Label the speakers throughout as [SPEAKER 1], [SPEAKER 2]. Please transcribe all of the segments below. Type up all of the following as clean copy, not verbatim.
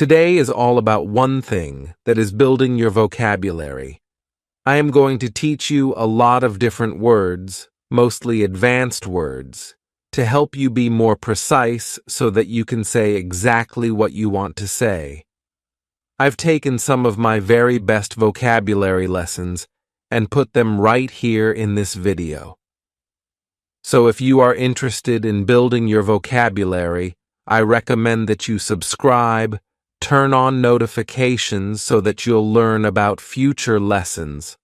[SPEAKER 1] Today is all about one thing, that is building your vocabulary. I am going to teach you a lot of different words, mostly advanced words, to help you be more precise so that you can say exactly what you want to say. I've taken some of my very best vocabulary lessons and put them right here in this video. So if you are interested in building your vocabulary, I recommend that you subscribe, turn on notifications so that you'll learn about future lessons,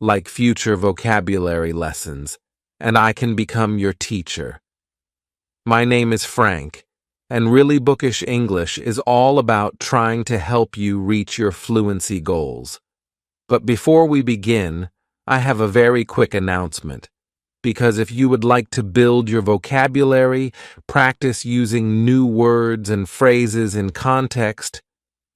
[SPEAKER 1] like future vocabulary lessons, and I can become your teacher. My name is Frank, and Really Bookish English is all about trying to help you reach your fluency goals. But before we begin, I have a very quick announcement. Because if you would like to build your vocabulary, practice using new words and phrases in context,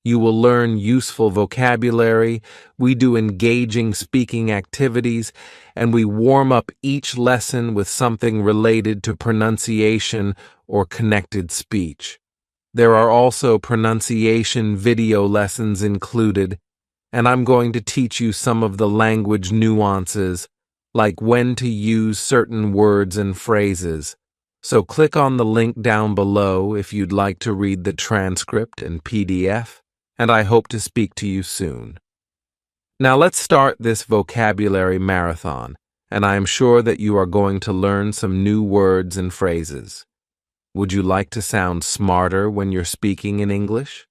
[SPEAKER 1] you will learn useful vocabulary, we do engaging speaking activities, and we warm up each lesson with something related to pronunciation or connected speech. There are also pronunciation video lessons included, and I'm going to teach you some of the language nuances, like when to use certain words and phrases. So click on the link down below if you'd like to read the transcript and PDF, and I hope to speak to you soon. Now let's start this vocabulary marathon, and I am sure that you are going to learn some new words and phrases. Would you like to sound smarter when you're speaking in English?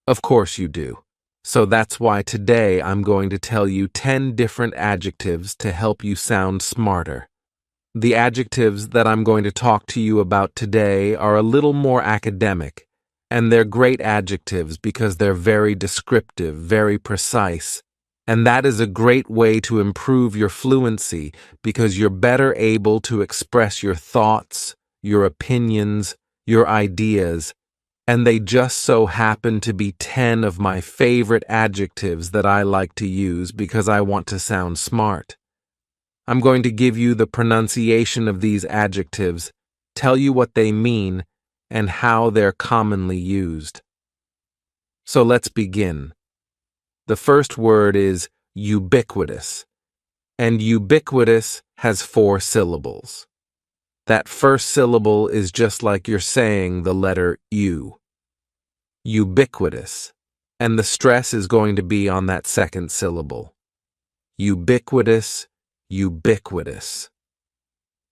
[SPEAKER 1] Of course you do. So that's why today I'm going to tell you 10 different adjectives to help you sound smarter. The adjectives that I'm going to talk to you about today are a little more academic, and they're great adjectives because they're very descriptive, very precise, and that is a great way to improve your fluency because you're better able to express your thoughts, your opinions, your ideas, and they just so happen to be 10 of my favorite adjectives that I like to use because I want to sound smart. I'm going to give you the pronunciation of these adjectives, tell you what they mean, and how they're commonly used. So let's begin. The first word is ubiquitous, and ubiquitous has 4 syllables. That first syllable is just like you're saying the letter U. Ubiquitous, and the stress is going to be on that second syllable. Ubiquitous, ubiquitous.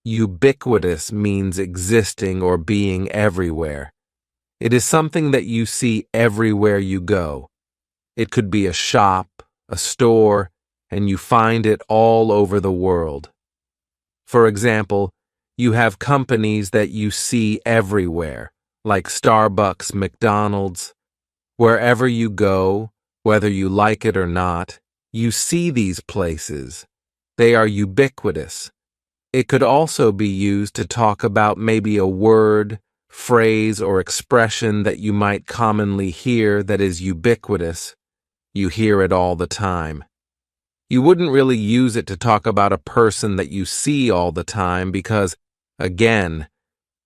[SPEAKER 1] Ubiquitous means existing or being everywhere. It is something that you see everywhere you go. It could be a shop, a store, and you find it all over the world. For example, you have companies that you see everywhere, like Starbucks, McDonald's. Wherever you go, whether you like it or not, you see these places. They are ubiquitous. It could also be used to talk about maybe a word, phrase, or expression that you might commonly hear that is ubiquitous. You hear it all the time. You wouldn't really use it to talk about a person that you see all the time because, again,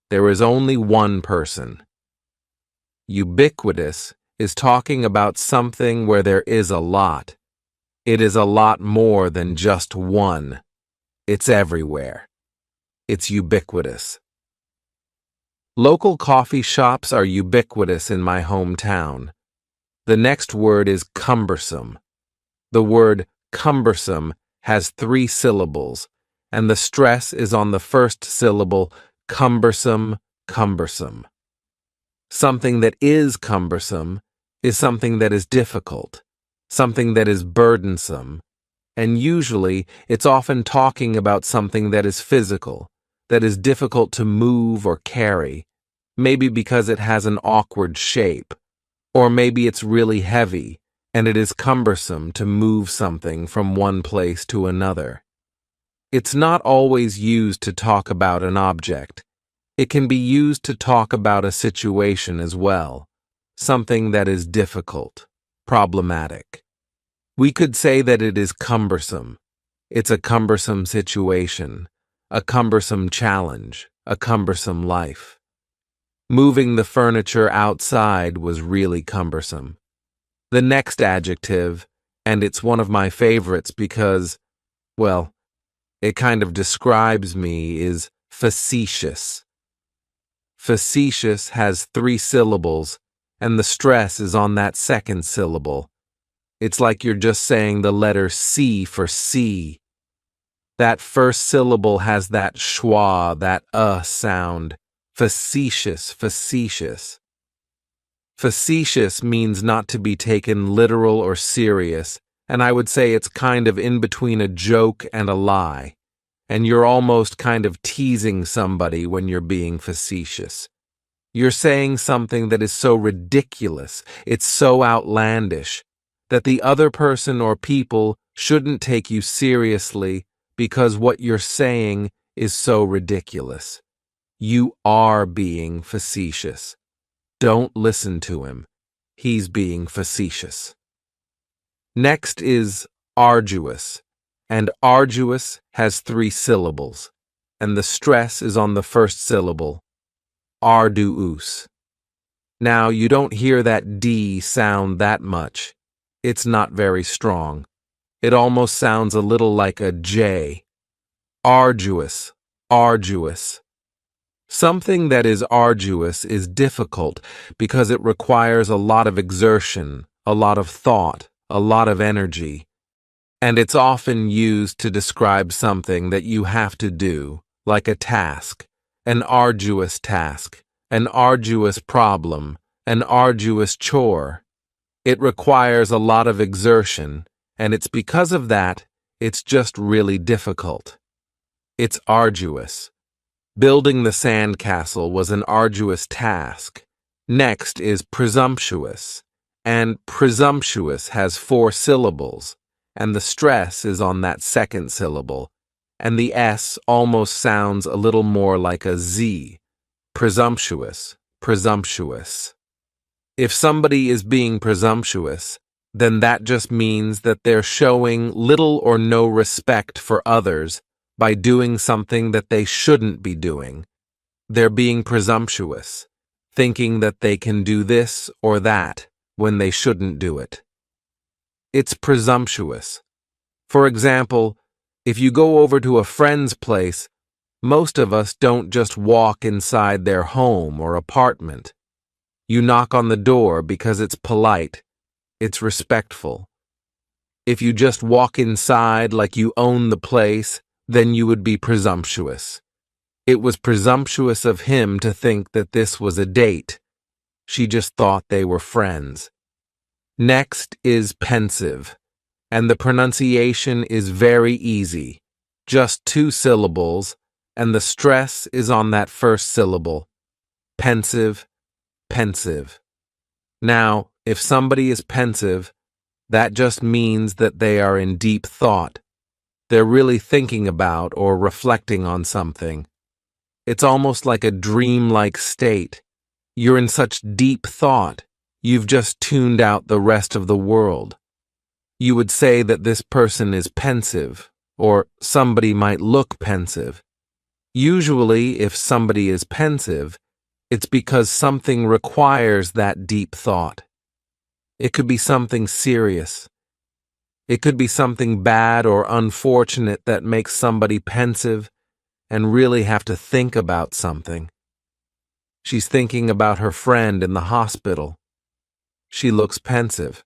[SPEAKER 1] there is only one person. Ubiquitous is talking about something where there is a lot. It is a lot more than just one. It's everywhere. It's ubiquitous. Local coffee shops are ubiquitous in my hometown. The next word is cumbersome. The word cumbersome has 3 syllables, and the stress is on the first syllable, cumbersome, cumbersome. Something that is cumbersome is something that is difficult, something that is burdensome, and usually it's often talking about something that is physical, that is difficult to move or carry, maybe because it has an awkward shape, or maybe it's really heavy and it is cumbersome to move something from one place to another. It's not always used to talk about an object. It can be used to talk about a situation as well, something that is difficult, problematic. We could say that it is cumbersome. It's a cumbersome situation, a cumbersome challenge, a cumbersome life. Moving the furniture outside was really cumbersome. The next adjective, and it's one of my favorites because, well, it kind of describes me, is facetious. Facetious has 3 syllables, and the stress is on that second syllable. It's like you're just saying the letter C for see. That first syllable has that schwa, that sound. Facetious, facetious. Facetious means not to be taken literal or serious, and I would say it's kind of in between a joke and a lie. And you're almost kind of teasing somebody when you're being facetious. You're saying something that is so ridiculous, it's so outlandish, that the other person or people shouldn't take you seriously because what you're saying is so ridiculous. You are being facetious. Don't listen to him. He's being facetious. Next is arduous, and arduous has 3 syllables, and the stress is on the first syllable, arduous. Now, you don't hear that D sound that much. It's not very strong. It almost sounds a little like a J. Arduous, arduous. Something that is arduous is difficult because it requires a lot of exertion, a lot of thought, a lot of energy. And it's often used to describe something that you have to do, like a task, an arduous task, an arduous problem, an arduous chore. It requires a lot of exertion, and it's because of that, it's just really difficult. It's arduous. Building the sandcastle was an arduous task. Next is presumptuous, and presumptuous has 4 syllables, and the stress is on that second syllable, and the S almost sounds a little more like a Z. Presumptuous, presumptuous. If somebody is being presumptuous, then that just means that they're showing little or no respect for others by doing something that they shouldn't be doing. They're being presumptuous, thinking that they can do this or that when they shouldn't do it. It's presumptuous. For example, if you go over to a friend's place, most of us don't just walk inside their home or apartment. You knock on the door because it's polite, it's respectful. If you just walk inside like you own the place, then you would be presumptuous. It was presumptuous of him to think that this was a date. She just thought they were friends. Next is pensive, and the pronunciation is very easy. Just 2 syllables, and the stress is on that first syllable. Pensive, pensive. Now, if somebody is pensive, that just means that they are in deep thought. They're really thinking about or reflecting on something. It's almost like a dreamlike state. You're in such deep thought, you've just tuned out the rest of the world. You would say that this person is pensive, or somebody might look pensive. Usually, if somebody is pensive, it's because something requires that deep thought. It could be something serious. It could be something bad or unfortunate that makes somebody pensive and really have to think about something. She's thinking about her friend in the hospital. She looks pensive.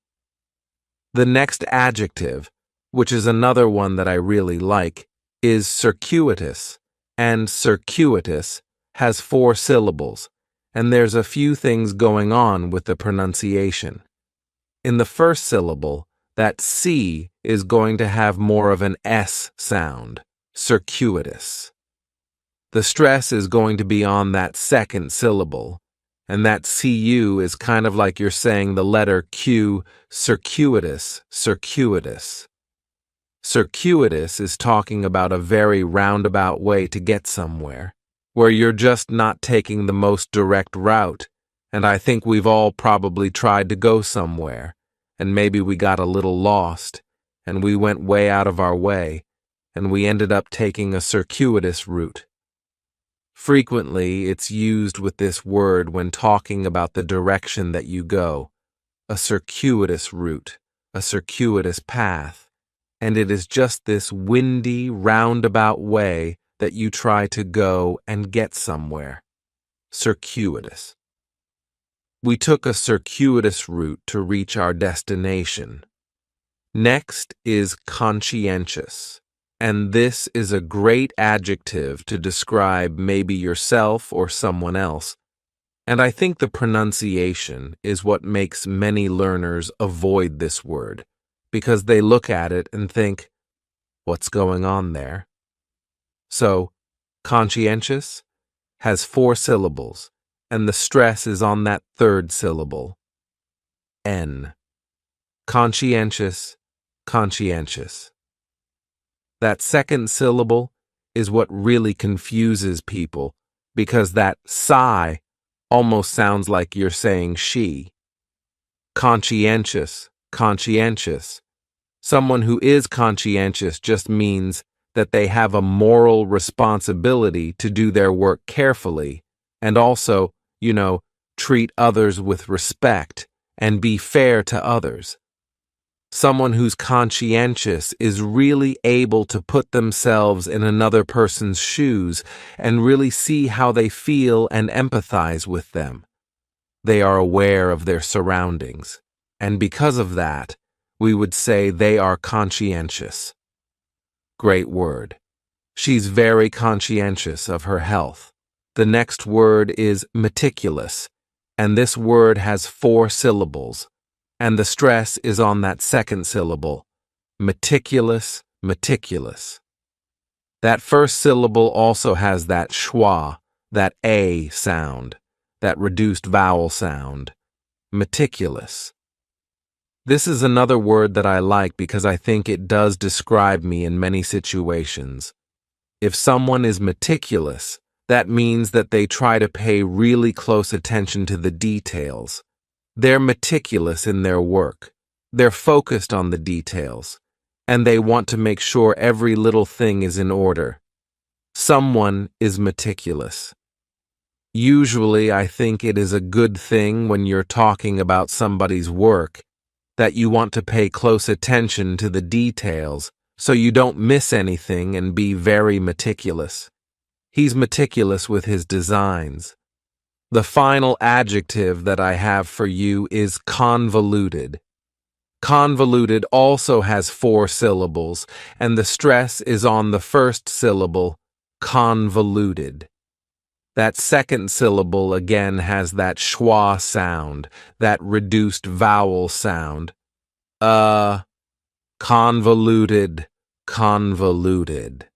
[SPEAKER 1] The next adjective, which is another one that I really like, is circuitous, and circuitous has 4 syllables, and there's a few things going on with the pronunciation. In the first syllable, that C is going to have more of an S sound, circuitous. The stress is going to be on that second syllable, and that CU is kind of like you're saying the letter Q, circuitous, circuitous. Circuitous is talking about a very roundabout way to get somewhere, where you're just not taking the most direct route, and I think we've all probably tried to go somewhere, and maybe we got a little lost, and we went way out of our way, and we ended up taking a circuitous route. Frequently, it's used with this word when talking about the direction that you go, a circuitous route, a circuitous path, and it is just this windy, roundabout way that you try to go and get somewhere. Circuitous. We took a circuitous route to reach our destination. Next is conscientious, and this is a great adjective to describe maybe yourself or someone else, and I think the pronunciation is what makes many learners avoid this word, because they look at it and think, what's going on there? So, conscientious has 4 syllables, and the stress is on that third syllable. N. Conscientious, conscientious. That second syllable is what really confuses people, because that sigh almost sounds like you're saying she. Conscientious, conscientious. Someone who is conscientious just means that they have a moral responsibility to do their work carefully and also, treat others with respect and be fair to others. Someone who's conscientious is really able to put themselves in another person's shoes and really see how they feel and empathize with them. They are aware of their surroundings, and because of that, we would say they are conscientious. Great word. She's very conscientious of her health. The next word is meticulous, and this word has 4 syllables, and the stress is on that second syllable. Meticulous, meticulous. That first syllable also has that schwa, that A sound, that reduced vowel sound. Meticulous. This is another word that I like because I think it does describe me in many situations. If someone is meticulous, that means that they try to pay really close attention to the details. They're meticulous in their work. They're focused on the details, and they want to make sure every little thing is in order. Someone is meticulous. Usually, I think it is a good thing when you're talking about somebody's work that you want to pay close attention to the details so you don't miss anything and be very meticulous. He's meticulous with his designs. The final adjective that I have for you is convoluted. Convoluted also has 4 syllables, and the stress is on the first syllable, convoluted. That second syllable again has that schwa sound, that reduced vowel sound. Convoluted, convoluted.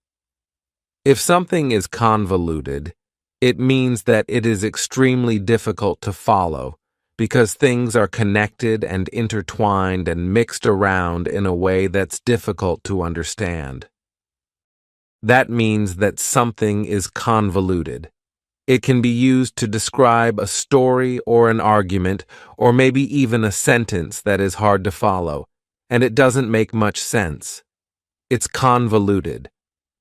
[SPEAKER 1] If something is convoluted, it means that it is extremely difficult to follow because things are connected and intertwined and mixed around in a way that's difficult to understand. That means that something is convoluted. It can be used to describe a story or an argument or maybe even a sentence that is hard to follow, and it doesn't make much sense. It's convoluted.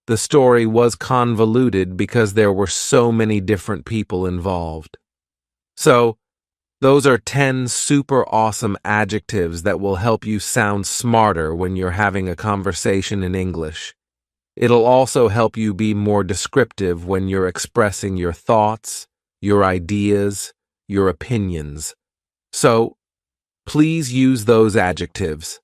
[SPEAKER 1] The story was convoluted because there were so many different people involved. So, those are 10 super awesome adjectives that will help you sound smarter when you're having a conversation in English. It'll also help you be more descriptive when you're expressing your thoughts, your ideas, your opinions. So, please use those adjectives.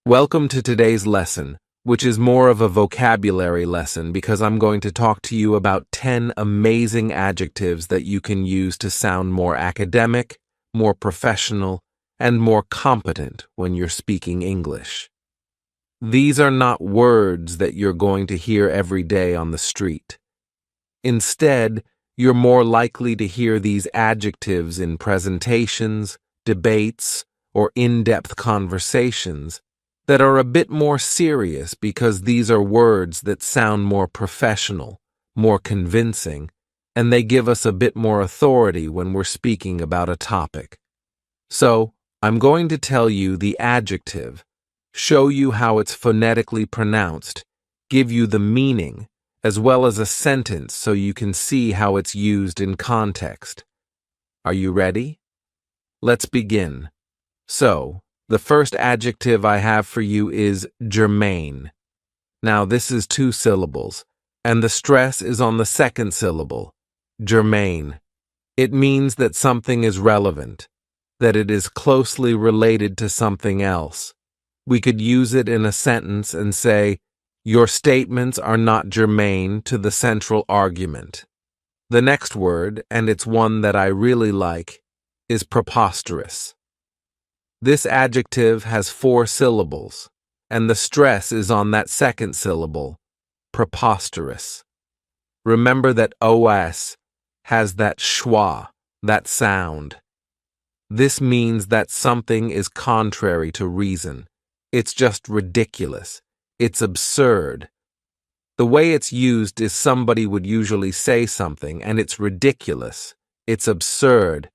[SPEAKER 1] Welcome to today's lesson, which is more of a vocabulary lesson because I'm going to talk to you about 10 amazing adjectives that you can use to sound more academic, more professional, and more competent when you're speaking English. These are not words that you're going to hear every day on the street. Instead, you're more likely to hear these adjectives in presentations, debates, or in-depth conversations that are a bit more serious because these are words that sound more professional, more convincing, and they give us a bit more authority when we're speaking about a topic. So, I'm going to tell you the adjective, show you how it's phonetically pronounced, give you the meaning, as well as a sentence so you can see how it's used in context. Are you ready? Let's begin. So, the first adjective I have for you is germane. Now, this is 2 syllables, and the stress is on the second syllable, germane. It means that something is relevant, that it is closely related to something else. We could use it in a sentence and say, your statements are not germane to the central argument. The next word, and it's one that I really like, is preposterous. This adjective has 4 syllables, and the stress is on that second syllable, preposterous. Remember that OS has that schwa, that sound. This means that something is contrary to reason. It's just ridiculous. It's absurd. The way it's used is somebody would usually say something, and it's ridiculous, it's absurd,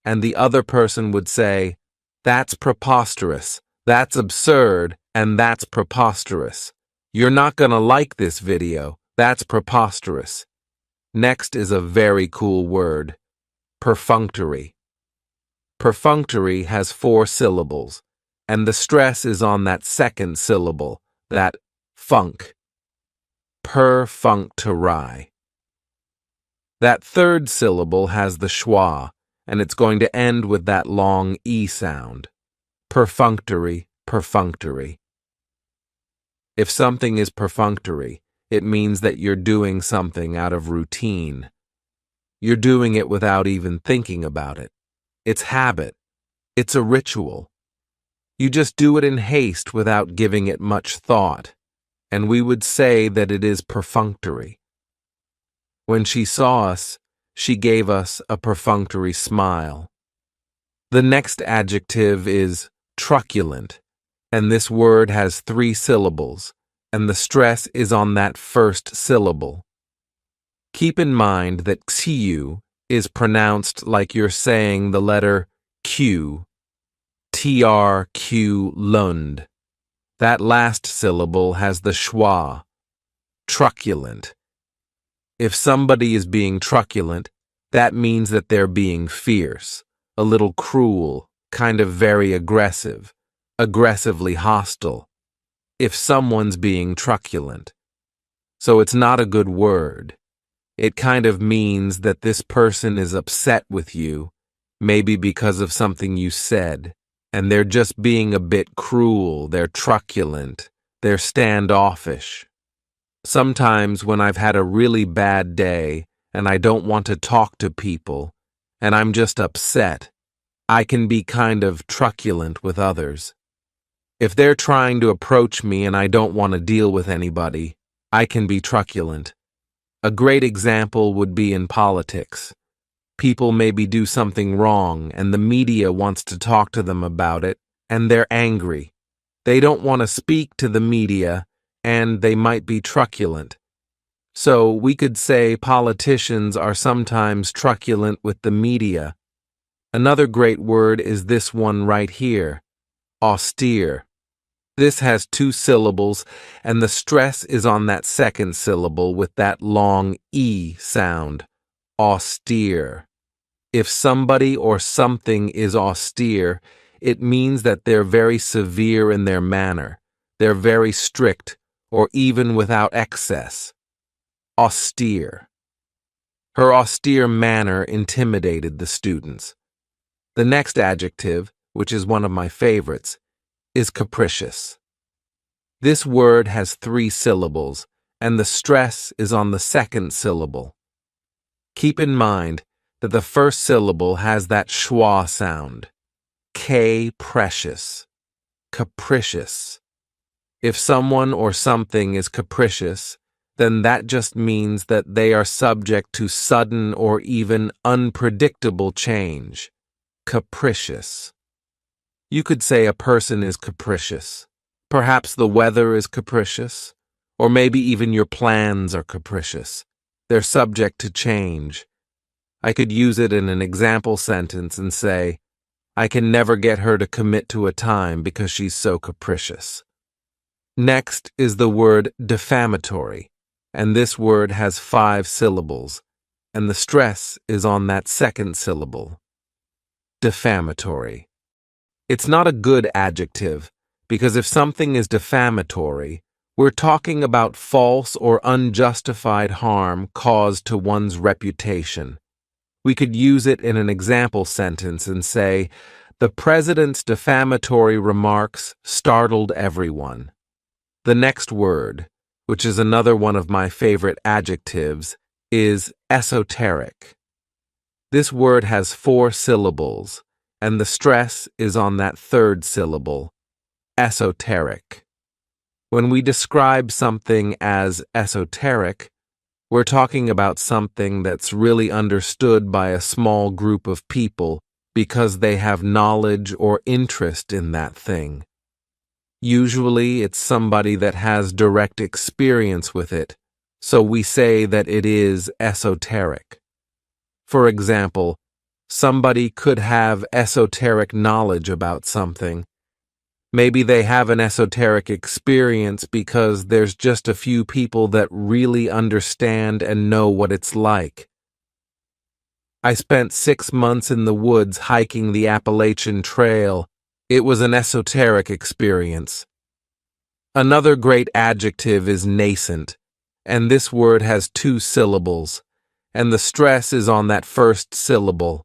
[SPEAKER 1] and the other person would say, that's preposterous, that's absurd, and that's preposterous. You're not gonna like this video, that's preposterous. Next is a very cool word, perfunctory. Perfunctory has 4 syllables, and the stress is on that second syllable, that funk. Perfunctory. That third syllable has the schwa, and it's going to end with that long E sound. Perfunctory, perfunctory. If something is perfunctory, it means that you're doing something out of routine. You're doing it without even thinking about it. It's habit. It's a ritual. You just do it in haste without giving it much thought, and we would say that it is perfunctory. When she saw us, she gave us a perfunctory smile. The next adjective is truculent, and this word has 3 syllables, and the stress is on that first syllable. Keep in mind that xiu is pronounced like you're saying the letter Q, trq lund. That last syllable has the schwa, truculent. If somebody is being truculent, that means that they're being fierce, a little cruel, kind of very aggressive, aggressively hostile. If someone's being truculent. So it's not a good word. It kind of means that this person is upset with you, maybe because of something you said, and they're just being a bit cruel, they're truculent, they're standoffish. Sometimes when I've had a really bad day and I don't want to talk to people and I'm just upset, I can be kind of truculent with others. If they're trying to approach me and I don't want to deal with anybody, I can be truculent. A great example would be in politics. People maybe do something wrong and the media wants to talk to them about it and they're angry. They don't want to speak to the media and they might be truculent. So we could say politicians are sometimes truculent with the media. Another great word is this one right here, austere. This has 2 syllables and the stress is on that second syllable with that long E sound, austere. If somebody or something is austere, it means that they're very severe in their manner. They're very strict, or even without excess. Austere. Her austere manner intimidated the students. The next adjective, which is one of my favorites, is capricious. This word has 3 syllables, and the stress is on the second syllable. Keep in mind that the first syllable has that schwa sound. K-precious. Capricious. If someone or something is capricious, then that just means that they are subject to sudden or even unpredictable change. Capricious. You could say a person is capricious. Perhaps the weather is capricious, or maybe even your plans are capricious. They're subject to change. I could use it in an example sentence and say, I can never get her to commit to a time because she's so capricious. Next is the word defamatory. and this word has 5 syllables, and the stress is on that second syllable. Defamatory. It's not a good adjective, because if something is defamatory, we're talking about false or unjustified harm caused to one's reputation. We could use it in an example sentence and say, "The president's defamatory remarks startled everyone." The next word, which is another one of my favorite adjectives, is esoteric. This word has 4 syllables, and the stress is on that third syllable, esoteric. When we describe something as esoteric, we're talking about something that's really understood by a small group of people because they have knowledge or interest in that thing. Usually, it's somebody that has direct experience with it, so we say that it is esoteric. For example, somebody could have esoteric knowledge about something. Maybe they have an esoteric experience because there's just a few people that really understand and know what it's like. I spent 6 months in the woods hiking the Appalachian Trail. It was an esoteric experience. Another great adjective is nascent, and this word has 2 syllables, and the stress is on that first syllable.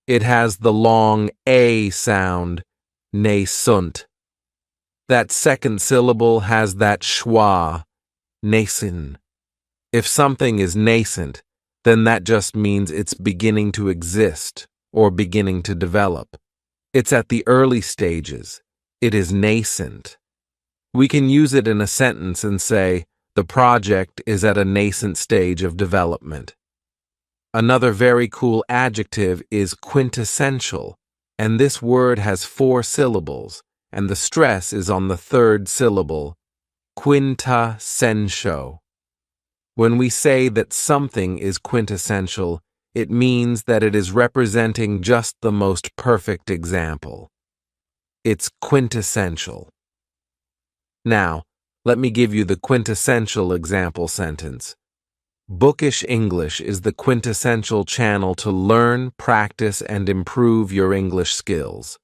[SPEAKER 1] It has the long A sound, nascent. That second syllable has that schwa, nascent. If something is nascent, then that just means it's beginning to exist or beginning to develop. It's at the early stages. It is nascent. We can use it in a sentence and say, "The project is at a nascent stage of development." Another very cool adjective is quintessential, and this word has 4 syllables, and the stress is on the third syllable, quintessential. When we say that something is quintessential, it means that it is representing just the most perfect example. It's quintessential. Now, let me give you the quintessential example sentence. Bookish English is the quintessential channel to learn, practice, and improve your English skills.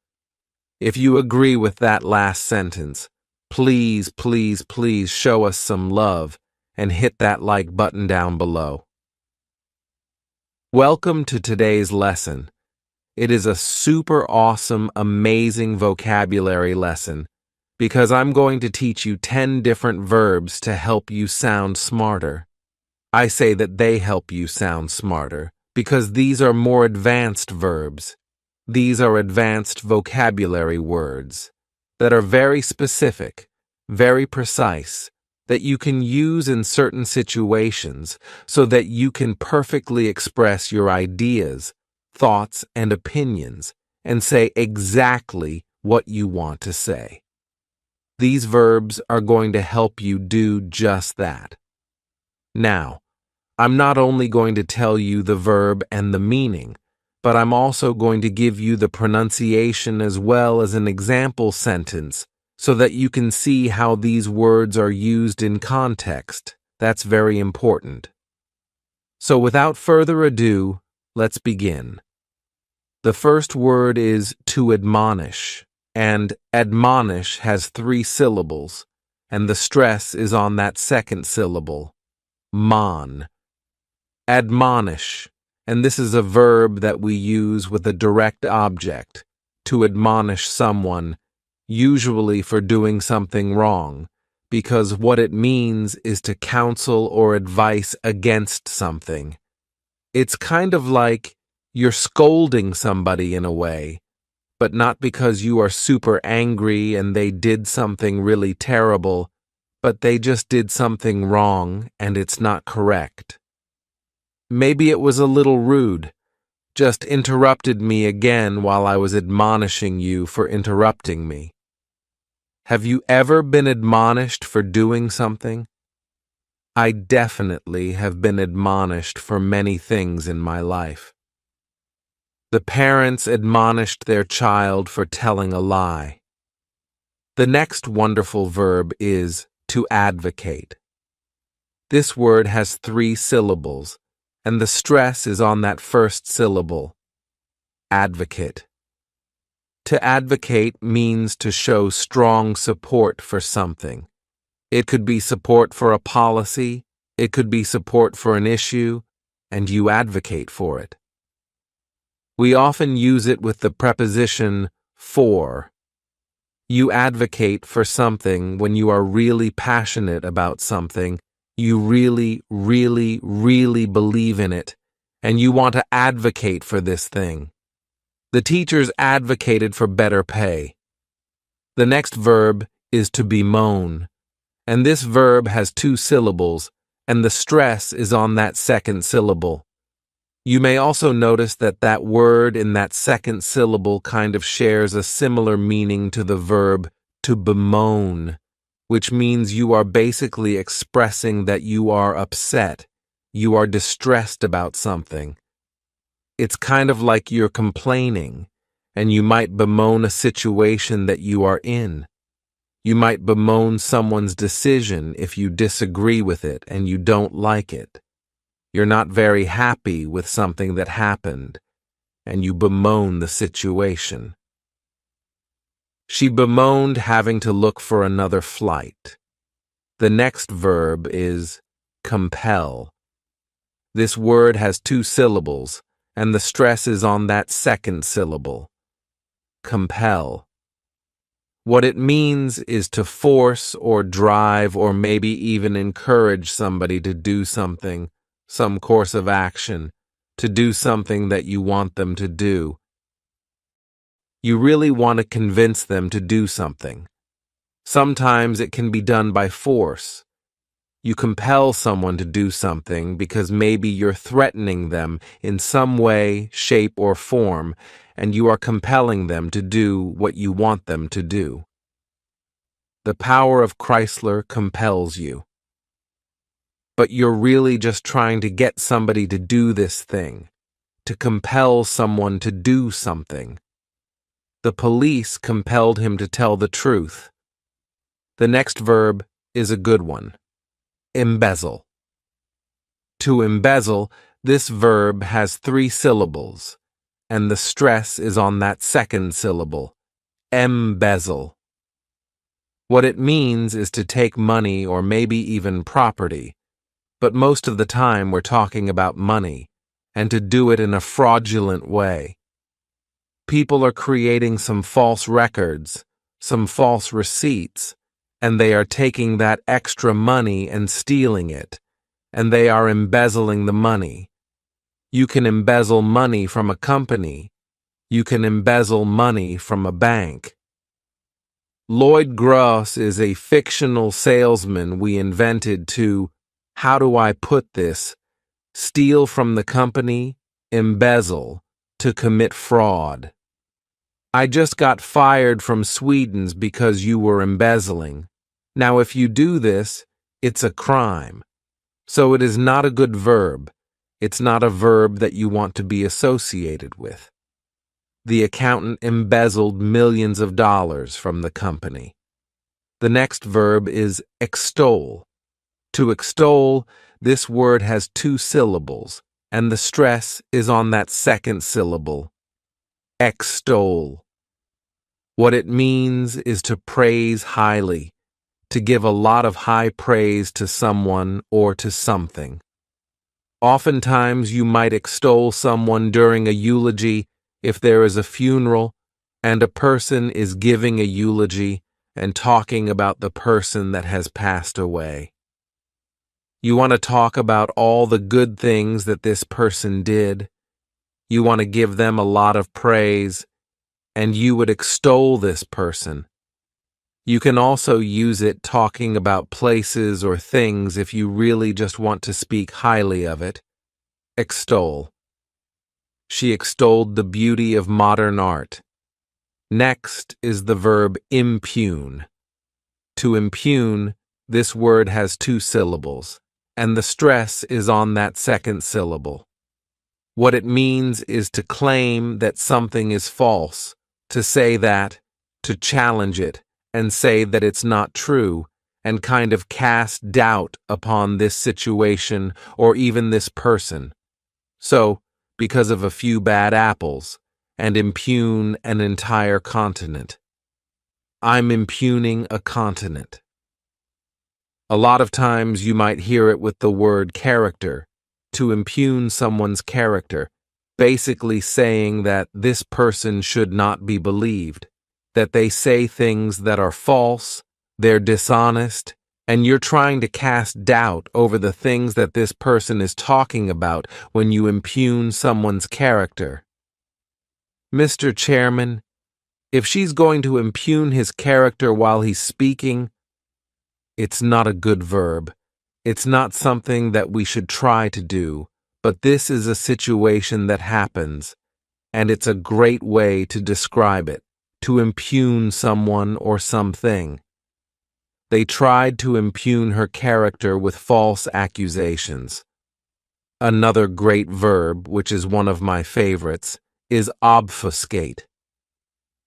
[SPEAKER 1] If you agree with that last sentence, please, please, please show us some love and hit that like button down below. Welcome to today's lesson. It is a super awesome, amazing vocabulary lesson because I'm going to teach you 10 different verbs to help you sound smarter. I say that they help you sound smarter because these are more advanced verbs. These are advanced vocabulary words that are very specific, very precise, that you can use in certain situations so that you can perfectly express your ideas, thoughts, and opinions and say exactly what you want to say. These verbs are going to help you do just that. Now, I'm not only going to tell you the verb and the meaning, but I'm also going to give you the pronunciation as well as an example sentence so that you can see how these words are used in context. That's very important. So without further ado, let's begin. The first word is to admonish, and admonish has 3 syllables, and the stress is on that second syllable, mon. Admonish, and this is a verb that we use with a direct object, to admonish someone, usually for doing something wrong, because what it means is to counsel or advise against something. It's kind of like you're scolding somebody in a way, but not because you are super angry and they did something really terrible, but they just did something wrong and it's not correct. Maybe it was a little rude, just interrupted me again while I was admonishing you for interrupting me. Have you ever been admonished for doing something? I definitely have been admonished for many things in my life. The parents admonished their child for telling a lie. The next wonderful verb is to advocate. This word has 3 syllables, and the stress is on that first syllable. Advocate. To advocate means to show strong support for something. It could be support for a policy, it could be support for an issue, and you advocate for it. We often use it with the preposition for. You advocate for something when you are really passionate about something. You really, really, really believe in it, and you want to advocate for this thing. The teachers advocated for better pay. The next verb is to bemoan, and this verb has 2 syllables, and the stress is on that second syllable. You may also notice that that word in that second syllable kind of shares a similar meaning to the verb to bemoan, which means you are basically expressing that you are upset, you are distressed about something. It's kind of like you're complaining, and you might bemoan a situation that you are in. You might bemoan someone's decision if you disagree with it and you don't like it. You're not very happy with something that happened, and you bemoan the situation. She bemoaned having to look for another flight. The next verb is compel. This word has 2 syllables, and the stress is on that second syllable. Compel. What it means is to force or drive or maybe even encourage somebody to do something, some course of action, to do something that you want them to do. You really want to convince them to do something. Sometimes it can be done by force. You compel someone to do something because maybe you're threatening them in some way, shape, or form, and you are compelling them to do what you want them to do. The power of Chrysler compels you. But you're really just trying to get somebody to do this thing, to compel someone to do something. The police compelled him to tell the truth. The next verb is a good one. Embezzle. To embezzle, this verb has 3 syllables, and the stress is on that second syllable. Embezzle. What it means is to take money or maybe even property, but most of the time we're talking about money, and to do it in a fraudulent way. People are creating some false records, some false receipts, and they are taking that extra money and stealing it, and they are embezzling the money. You can embezzle money from a company. You can embezzle money from a bank. Lloyd Gross is a fictional salesman we invented to, how do I put this, steal from the company, embezzle, to commit fraud. I just got fired from Sweden's because you were embezzling. Now if you do this, it's a crime. So it is not a good verb. It's not a verb that you want to be associated with. The accountant embezzled millions of dollars from the company. The next verb is extol. To extol, this word has 2 syllables, and the stress is on that second syllable. Extol. What it means is to praise highly, to give a lot of high praise to someone or to something. Oftentimes you might extol someone during a eulogy if there is a funeral and a person is giving a eulogy and talking about the person that has passed away. You want to talk about all the good things that this person did. You want to give them a lot of praise, and you would extol this person. You can also use it talking about places or things if you really just want to speak highly of it. Extol. She extolled the beauty of modern art. Next is the verb impugn. To impugn, this word has 2 syllables, and the stress is on that second syllable. What it means is to claim that something is false, to say that, to challenge it, and say that it's not true, and kind of cast doubt upon this situation or even this person. So, because of a few bad apples, and impugn an entire continent. I'm impugning a continent. A lot of times you might hear it with the word character, to impugn someone's character, basically saying that this person should not be believed, that they say things that are false, they're dishonest, and you're trying to cast doubt over the things that this person is talking about when you impugn someone's character. Mr. Chairman, if she's going to impugn his character while he's speaking, it's not a good verb. It's not something that we should try to do, but this is a situation that happens, and it's a great way to describe it, to impugn someone or something. They tried to impugn her character with false accusations. Another great verb, which is one of my favorites, is obfuscate.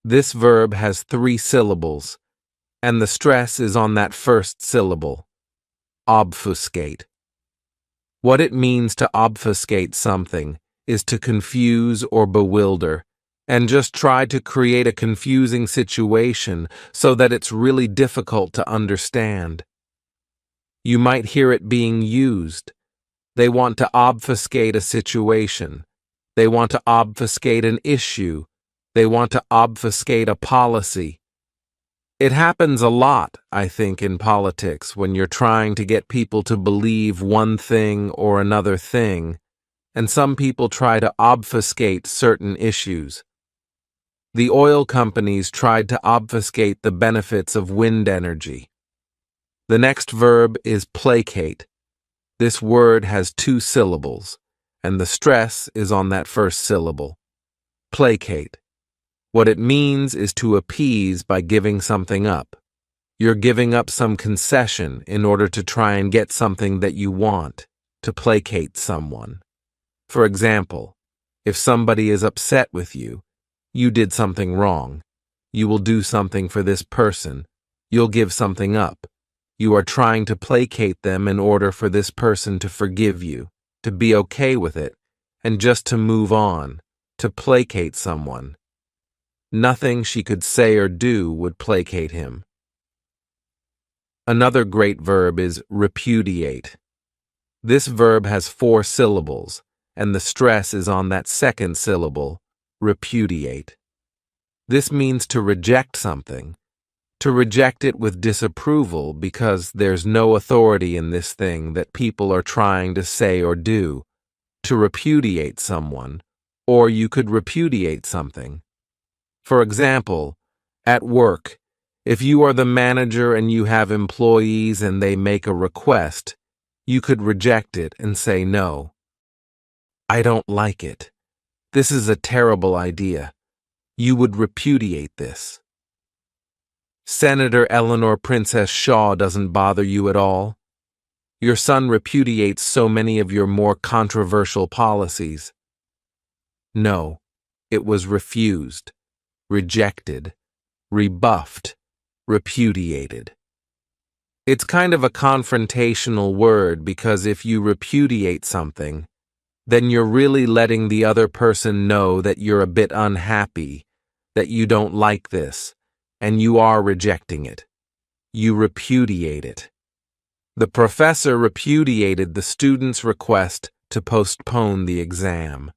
[SPEAKER 1] This verb has 3 syllables, and the stress is on that first syllable. Obfuscate. What it means to obfuscate something is to confuse or bewilder, and just try to create a confusing situation so that it's really difficult to understand. You might hear it being used. They want to obfuscate a situation. They want to obfuscate an issue. They want to obfuscate a policy. It happens a lot, I think, in politics when you're trying to get people to believe one thing or another thing, and some people try to obfuscate certain issues. The oil companies tried to obfuscate the benefits of wind energy. The next verb is placate. This word has 2 syllables, and the stress is on that first syllable. Placate. What it means is to appease by giving something up. You're giving up some concession in order to try and get something that you want, to placate someone. For example, if somebody is upset with you, you did something wrong. You will do something for this person. You'll give something up. You are trying to placate them in order for this person to forgive you, to be okay with it, and just to move on, to placate someone. Nothing she could say or do would placate him. Another great verb is repudiate. This verb has 4 syllables, and the stress is on that second syllable, repudiate. This means to reject something, to reject it with disapproval because there's no authority in this thing that people are trying to say or do, to repudiate someone, or you could repudiate something. For example, at work, if you are the manager and you have employees and they make a request, you could reject it and say no. I don't like it. This is a terrible idea. You would repudiate this. Senator Eleanor Princess Shaw doesn't bother you at all. Your son repudiates so many of your more controversial policies. No, it was refused, rejected, rebuffed, repudiated. It's kind of a confrontational word because if you repudiate something, then you're really letting the other person know that you're a bit unhappy, that you don't like this, and you are rejecting it. You repudiate it. The professor repudiated the student's request to postpone the exam.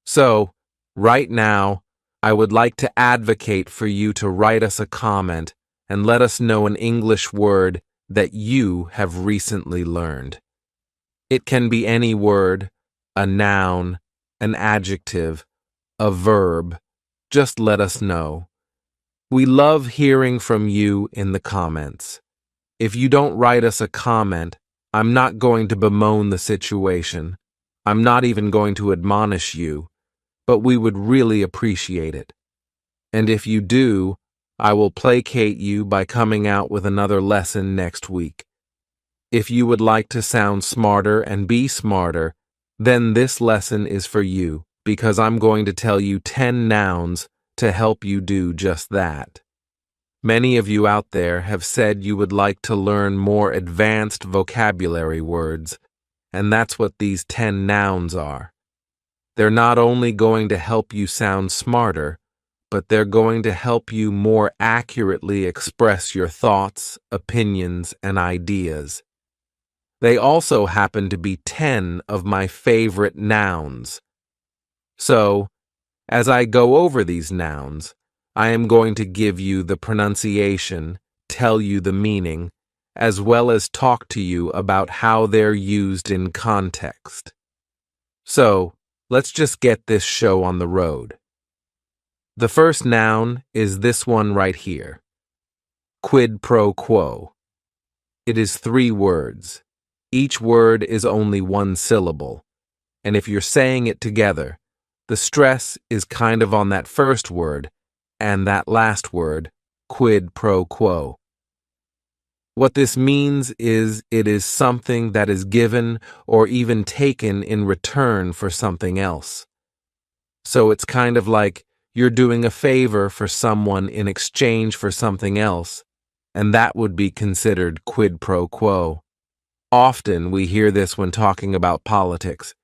[SPEAKER 1] So, right now, I would like to advocate for you to write us a comment and let us know an English word that you have recently learned. It can be any word, a noun, an adjective, a verb. Just let us know. We love hearing from you in the comments. If you don't write us a comment, I'm not going to bemoan the situation. I'm not even going to admonish you, but we would really appreciate it. And if you do, I will placate you by coming out with another lesson next week. If you would like to sound smarter and be smarter, then this lesson is for you, because I'm going to tell you 10 nouns to help you do just that. Many of you out there have said you would like to learn more advanced vocabulary words, and that's what these 10 nouns are. They're not only going to help you sound smarter, but they're going to help you more accurately express your thoughts, opinions, and ideas. They also happen to be 10 of my favorite nouns. So, as I go over these nouns, I am going to give you the pronunciation, tell you the meaning, as well as talk to you about how they're used in context. So, let's just get this show on the road. The first noun is this one right here. Quid pro quo. It is 3 words. Each word is only 1 syllable. And if you're saying it together, the stress is kind of on that first word and that last word, quid pro quo. What this means is it is something that is given or even taken in return for something else. So it's kind of like you're doing a favor for someone in exchange for something else, and that would be considered quid pro quo. Often we hear this when talking about politics.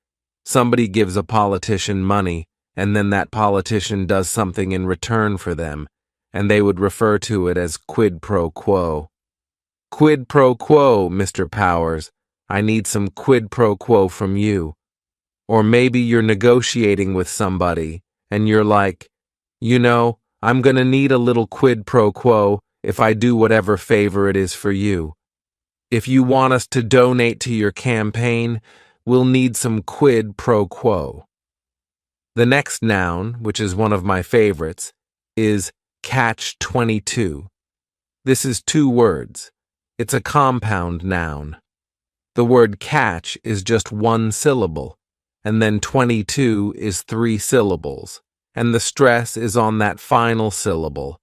[SPEAKER 1] Somebody gives a politician money, and then that politician does something in return for them, and they would refer to it as quid pro quo. Quid pro quo, Mr. Powers. I need some quid pro quo from you. Or maybe you're negotiating with somebody, and you're like, I'm gonna need a little quid pro quo if I do whatever favor it is for you. If you want us to donate to your campaign, we'll need some quid pro quo. The next noun, which is one of my favorites, is catch-22. This is 2 words. It's a compound noun. The word catch is just 1 syllable, and then 22 is 3 syllables, and the stress is on that final syllable,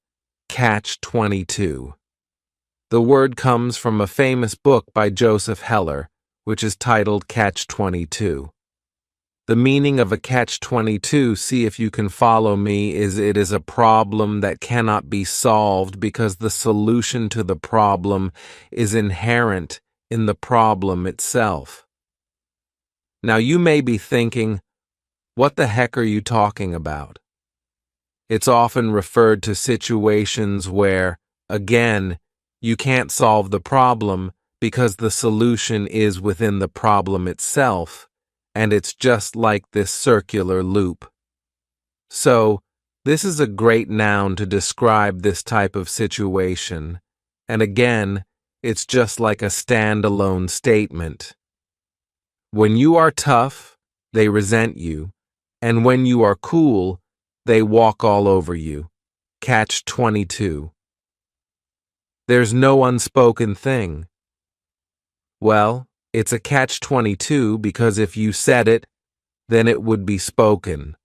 [SPEAKER 1] catch-22. The word comes from a famous book by Joseph Heller, which is titled Catch-22. The meaning of a catch-22, see if you can follow me, is it is a problem that cannot be solved because the solution to the problem is inherent in the problem itself. Now you may be thinking, what the heck are you talking about? It's often referred to situations where, again, you can't solve the problem because the solution is within the problem itself, and it's just like this circular loop. So, this is a great noun to describe this type of situation, and again, it's just like a standalone statement. When you are tough, they resent you, and when you are cool, they walk all over you. Catch-22. There's no unspoken thing. Well, it's a catch-22 because if you said it, then it would be spoken.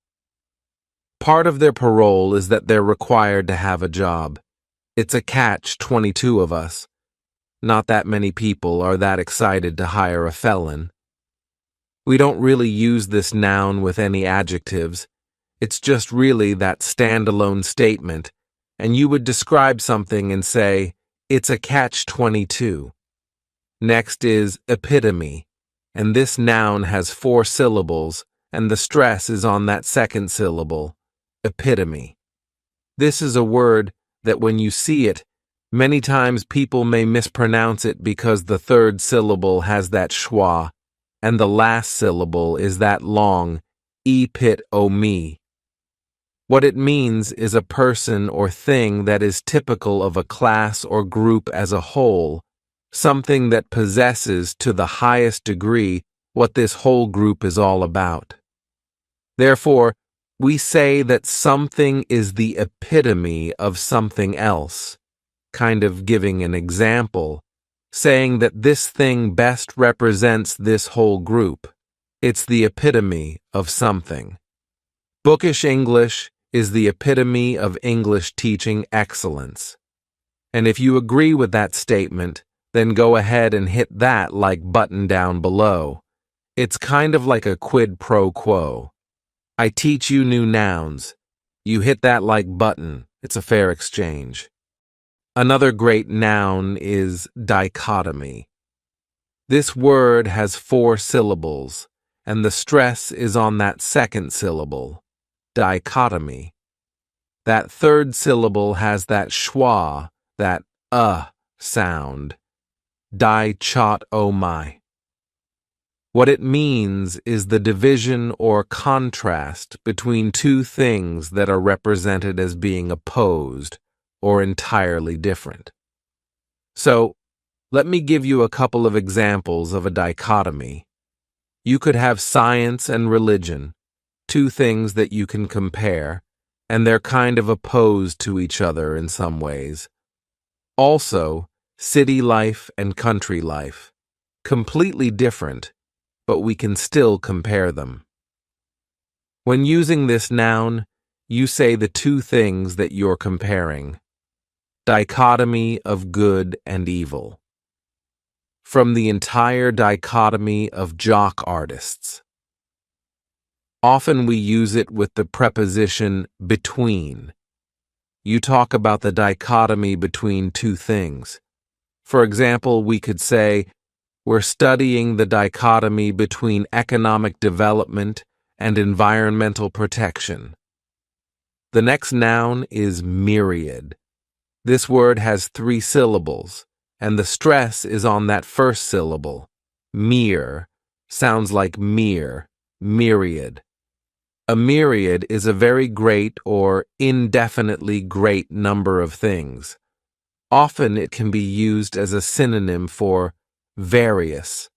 [SPEAKER 1] Part of their parole is that they're required to have a job. It's a catch-22 of us. Not that many people are that excited to hire a felon. We don't really use this noun with any adjectives. It's just really that standalone statement, and you would describe something and say, it's a catch-22. Next is epitome, and this noun has 4 syllables, and the stress is on that second syllable, epitome. This is a word that when you see it, many times people may mispronounce it because the 3rd syllable has that schwa, and the last syllable is that long epit-o-me. What it means is a person or thing that is typical of a class or group as a whole, something that possesses to the highest degree what this whole group is all about. Therefore, we say that something is the epitome of something else, kind of giving an example, saying that this thing best represents this whole group. It's the epitome of something. Bookish English is the epitome of English teaching excellence. And if you agree with that statement, then go ahead and hit that like button down below. It's kind of like a quid pro quo. I teach you new nouns. You hit that like button. It's a fair exchange. Another great noun is dichotomy. This word has 4 syllables, and the stress is on that second syllable, dichotomy. That third syllable has that schwa, that sound, di-chot-o-my. What it means is the division or contrast between two things that are represented as being opposed or entirely different. So, let me give you a couple of examples of a dichotomy. You could have science and religion, two things that you can compare, and they're kind of opposed to each other in some ways. Also, city life and country life, completely different, but we can still compare them. When using this noun, you say the two things that you're comparing. Dichotomy of good and evil. From the entire dichotomy of jock artists. Often we use it with the preposition between. You talk about the dichotomy between two things. For example, we could say, we're studying the dichotomy between economic development and environmental protection. The next noun is myriad. This word has 3 syllables, and the stress is on that first syllable. Mere sounds like mere, myriad. A myriad is a very great or indefinitely great number of things. Often it can be used as a synonym for various.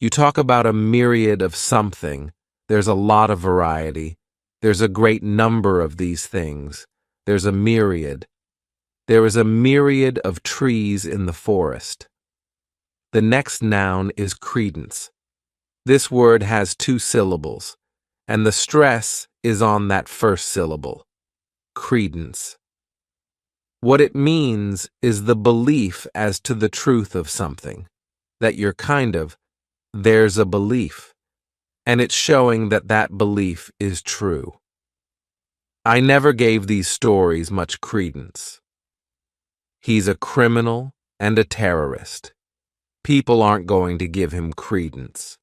[SPEAKER 1] You talk about a myriad of something. There's a lot of variety. There's a great number of these things. There's a myriad. There is a myriad of trees in the forest. The next noun is credence. This word has 2 syllables, and the stress is on that first syllable. Credence. What it means is the belief as to the truth of something. That you're there's a belief, and it's showing that that belief is true. I never gave these stories much credence. He's a criminal and a terrorist. People aren't going to give him credence.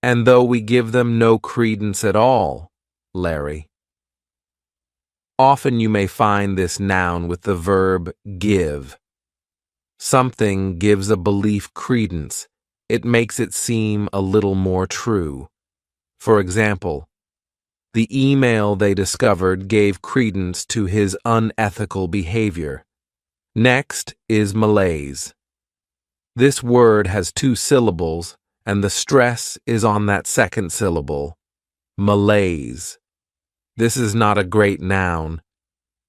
[SPEAKER 1] And though we give them no credence at all, Larry. Often you may find this noun with the verb give. Something gives a belief credence. It makes it seem a little more true. For example, the email they discovered gave credence to his unethical behavior. Next is malaise. This word has 2 syllables, and the stress is on that second syllable. Malaise. This is not a great noun.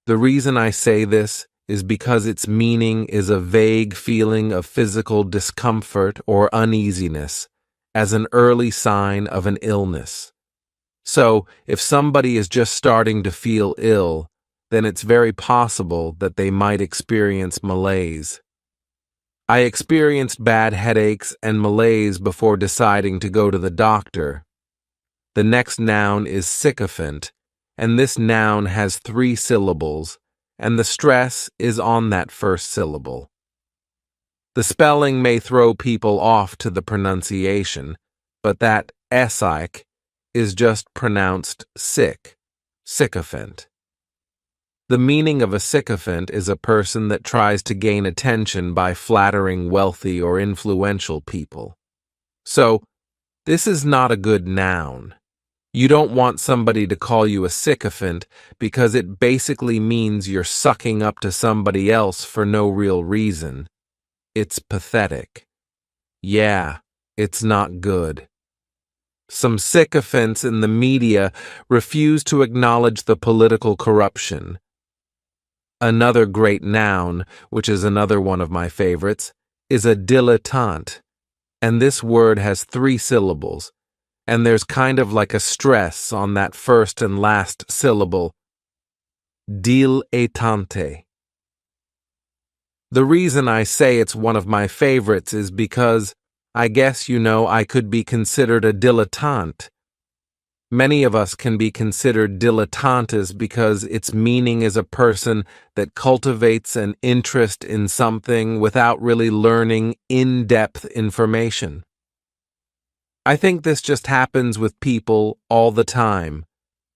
[SPEAKER 1] The reason I say this is because its meaning is a vague feeling of physical discomfort or uneasiness as an early sign of an illness. So, if somebody is just starting to feel ill, then it's very possible that they might experience malaise. I experienced bad headaches and malaise before deciding to go to the doctor. The next noun is sycophant, and this noun has 3 syllables, and the stress is on that first syllable. The spelling may throw people off to the pronunciation, but that syc is just pronounced sick, sycophant. The meaning of a sycophant is a person that tries to gain attention by flattering wealthy or influential people. So, this is not a good noun. You don't want somebody to call you a sycophant because it basically means you're sucking up to somebody else for no real reason. It's pathetic. Yeah, it's not good. Some sycophants in the media refuse to acknowledge the political corruption. Another great noun, which is another one of my favorites, is a dilettante, and this word has 3 syllables. And there's kind of like a stress on that first and last syllable. Dilettante. The reason I say it's one of my favorites is because I guess I could be considered a dilettante. Many of us can be considered dilettantes because its meaning is a person that cultivates an interest in something without really learning in-depth information. I think this just happens with people all the time.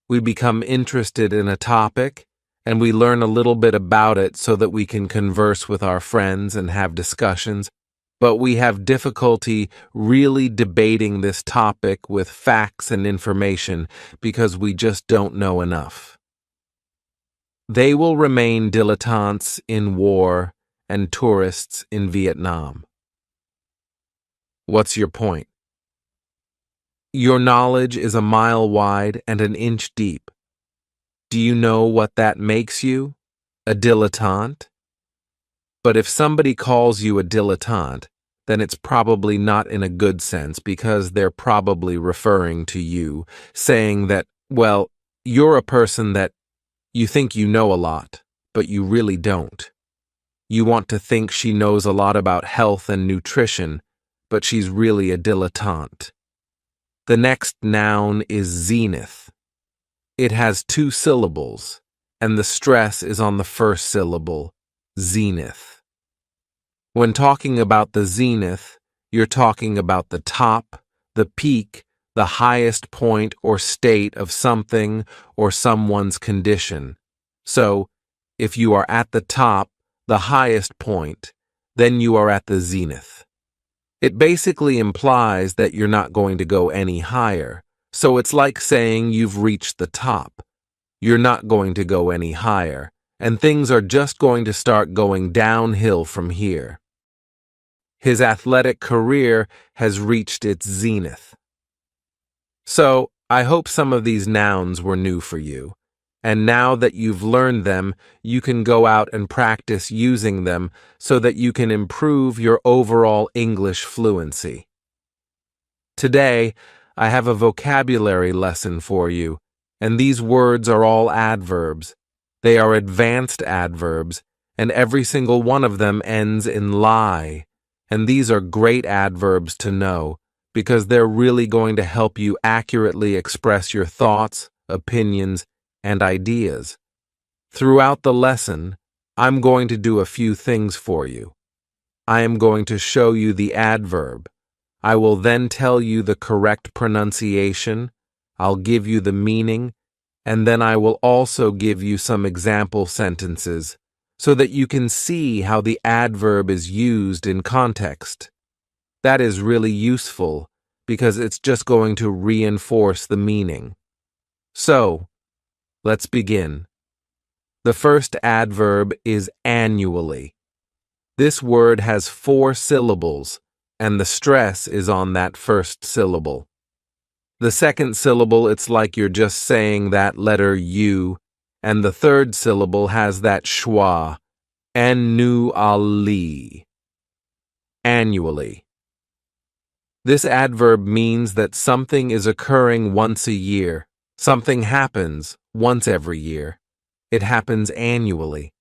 [SPEAKER 1] We become interested in a topic, and we learn a little bit about it so that we can converse with our friends and have discussions, but we have difficulty really debating this topic with facts and information because we just don't know enough. They will remain dilettantes in war and tourists in Vietnam. What's your point? Your knowledge is a mile wide and an inch deep. Do you know what that makes you? A dilettante? But if somebody calls you a dilettante, then it's probably not in a good sense because they're probably referring to you, saying that, well, you're a person that you think you know a lot, but you really don't. You want to think she knows a lot about health and nutrition, but she's really a dilettante. The next noun is zenith. It has 2 syllables, and the stress is on the first syllable, zenith. When talking about the zenith, you're talking about the top, the peak, the highest point or state of something or someone's condition. So, if you are at the top, the highest point, then you are at the zenith. It basically implies that you're not going to go any higher. So it's like saying you've reached the top. You're not going to go any higher, and things are just going to start going downhill from here. His athletic career has reached its zenith. So, I hope some of these nouns were new for you, and now that you've learned them, you can go out and practice using them so that you can improve your overall English fluency. Today, I have a vocabulary lesson for you, and these words are all adverbs. They are advanced adverbs, and every single one of them ends in lie. And these are great adverbs to know, because they're really going to help you accurately express your thoughts, opinions, and ideas. Throughout the lesson, I'm going to do a few things for you. I am going to show you the adverb. I will then tell you the correct pronunciation, I'll give you the meaning, and then I will also give you some example sentences so that you can see how the adverb is used in context. That is really useful because it's just going to reinforce the meaning. So, let's begin. The first adverb is annually. This word has 4 syllables, and the stress is on that first syllable. The second syllable, it's like you're just saying that letter U, and the third syllable has that schwa, annually. Annually. This adverb means that something is occurring once a year. Something happens once every year. It happens annually.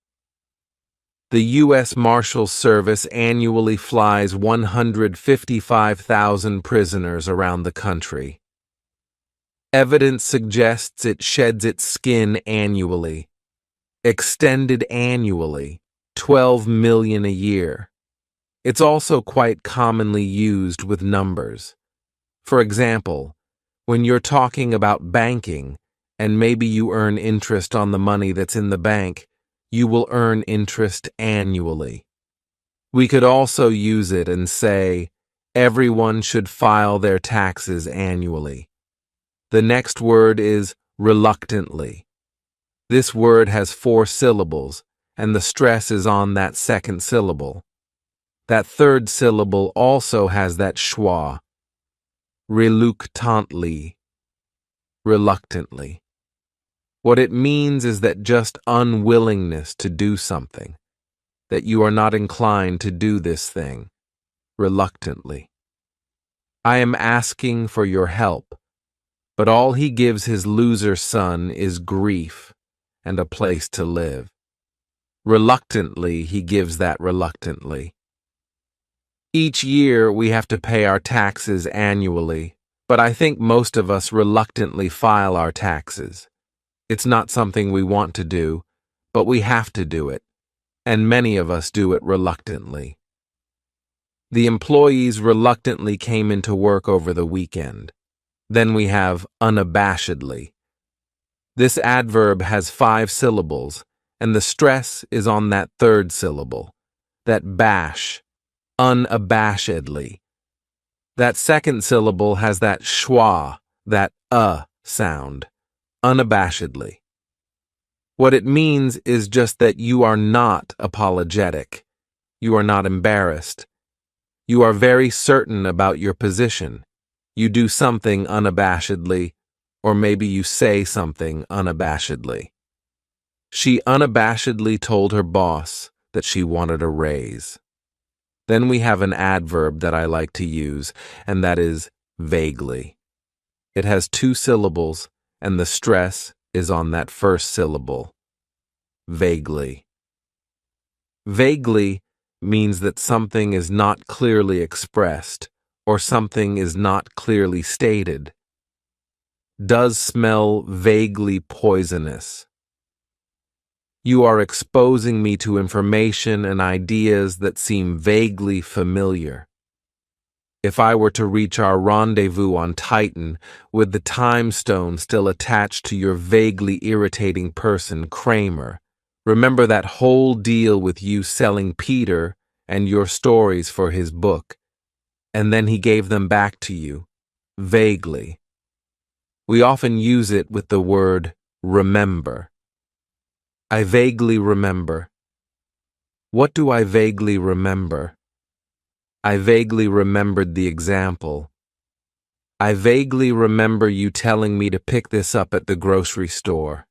[SPEAKER 1] The U.S. Marshals Service annually flies 155,000 prisoners around the country. Evidence suggests it sheds its skin annually. Extended annually, 12 million a year. It's also quite commonly used with numbers. For example, when you're talking about banking, and maybe you earn interest on the money that's in the bank, you will earn interest annually. We could also use it and say, everyone should file their taxes annually. The next word is reluctantly. This word has 4 syllables, and the stress is on that second syllable. That third syllable also has that schwa. Reluctantly. Reluctantly. What it means is that just unwillingness to do something, that you are not inclined to do this thing, reluctantly. I am asking for your help, but all he gives his loser son is grief and a place to live. Reluctantly, he gives that reluctantly. Each year we have to pay our taxes annually, But I think most of us reluctantly file our taxes. It's not something we want to do, but we have to do it, and many of us do it reluctantly. The employees reluctantly came into work over the weekend. Then we have unabashedly. This adverb has 5 syllables, and the stress is on that third syllable, that bash, unabashedly. That second syllable has that schwa, that sound, unabashedly. What it means is just that you are not apologetic. You are not embarrassed. You are very certain about your position. You do something unabashedly, or maybe you say something unabashedly. She unabashedly told her boss that she wanted a raise. Then we have an adverb that I like to use, and that is vaguely. It has 2 syllables, and the stress is on that first syllable. Vaguely. Vaguely means that something is not clearly expressed, or something is not clearly stated. Does smell vaguely poisonous. You are exposing me to information and ideas that seem vaguely familiar. If I were to reach our rendezvous on Titan with the time stone still attached to your vaguely irritating person, Kramer, remember that whole deal with you selling Peter and your stories for his book, and then he gave them back to you, vaguely. We often use it with the word remember. I vaguely remember. What do I vaguely remember? I vaguely remembered the example. I vaguely remember you telling me to pick this up at the grocery store.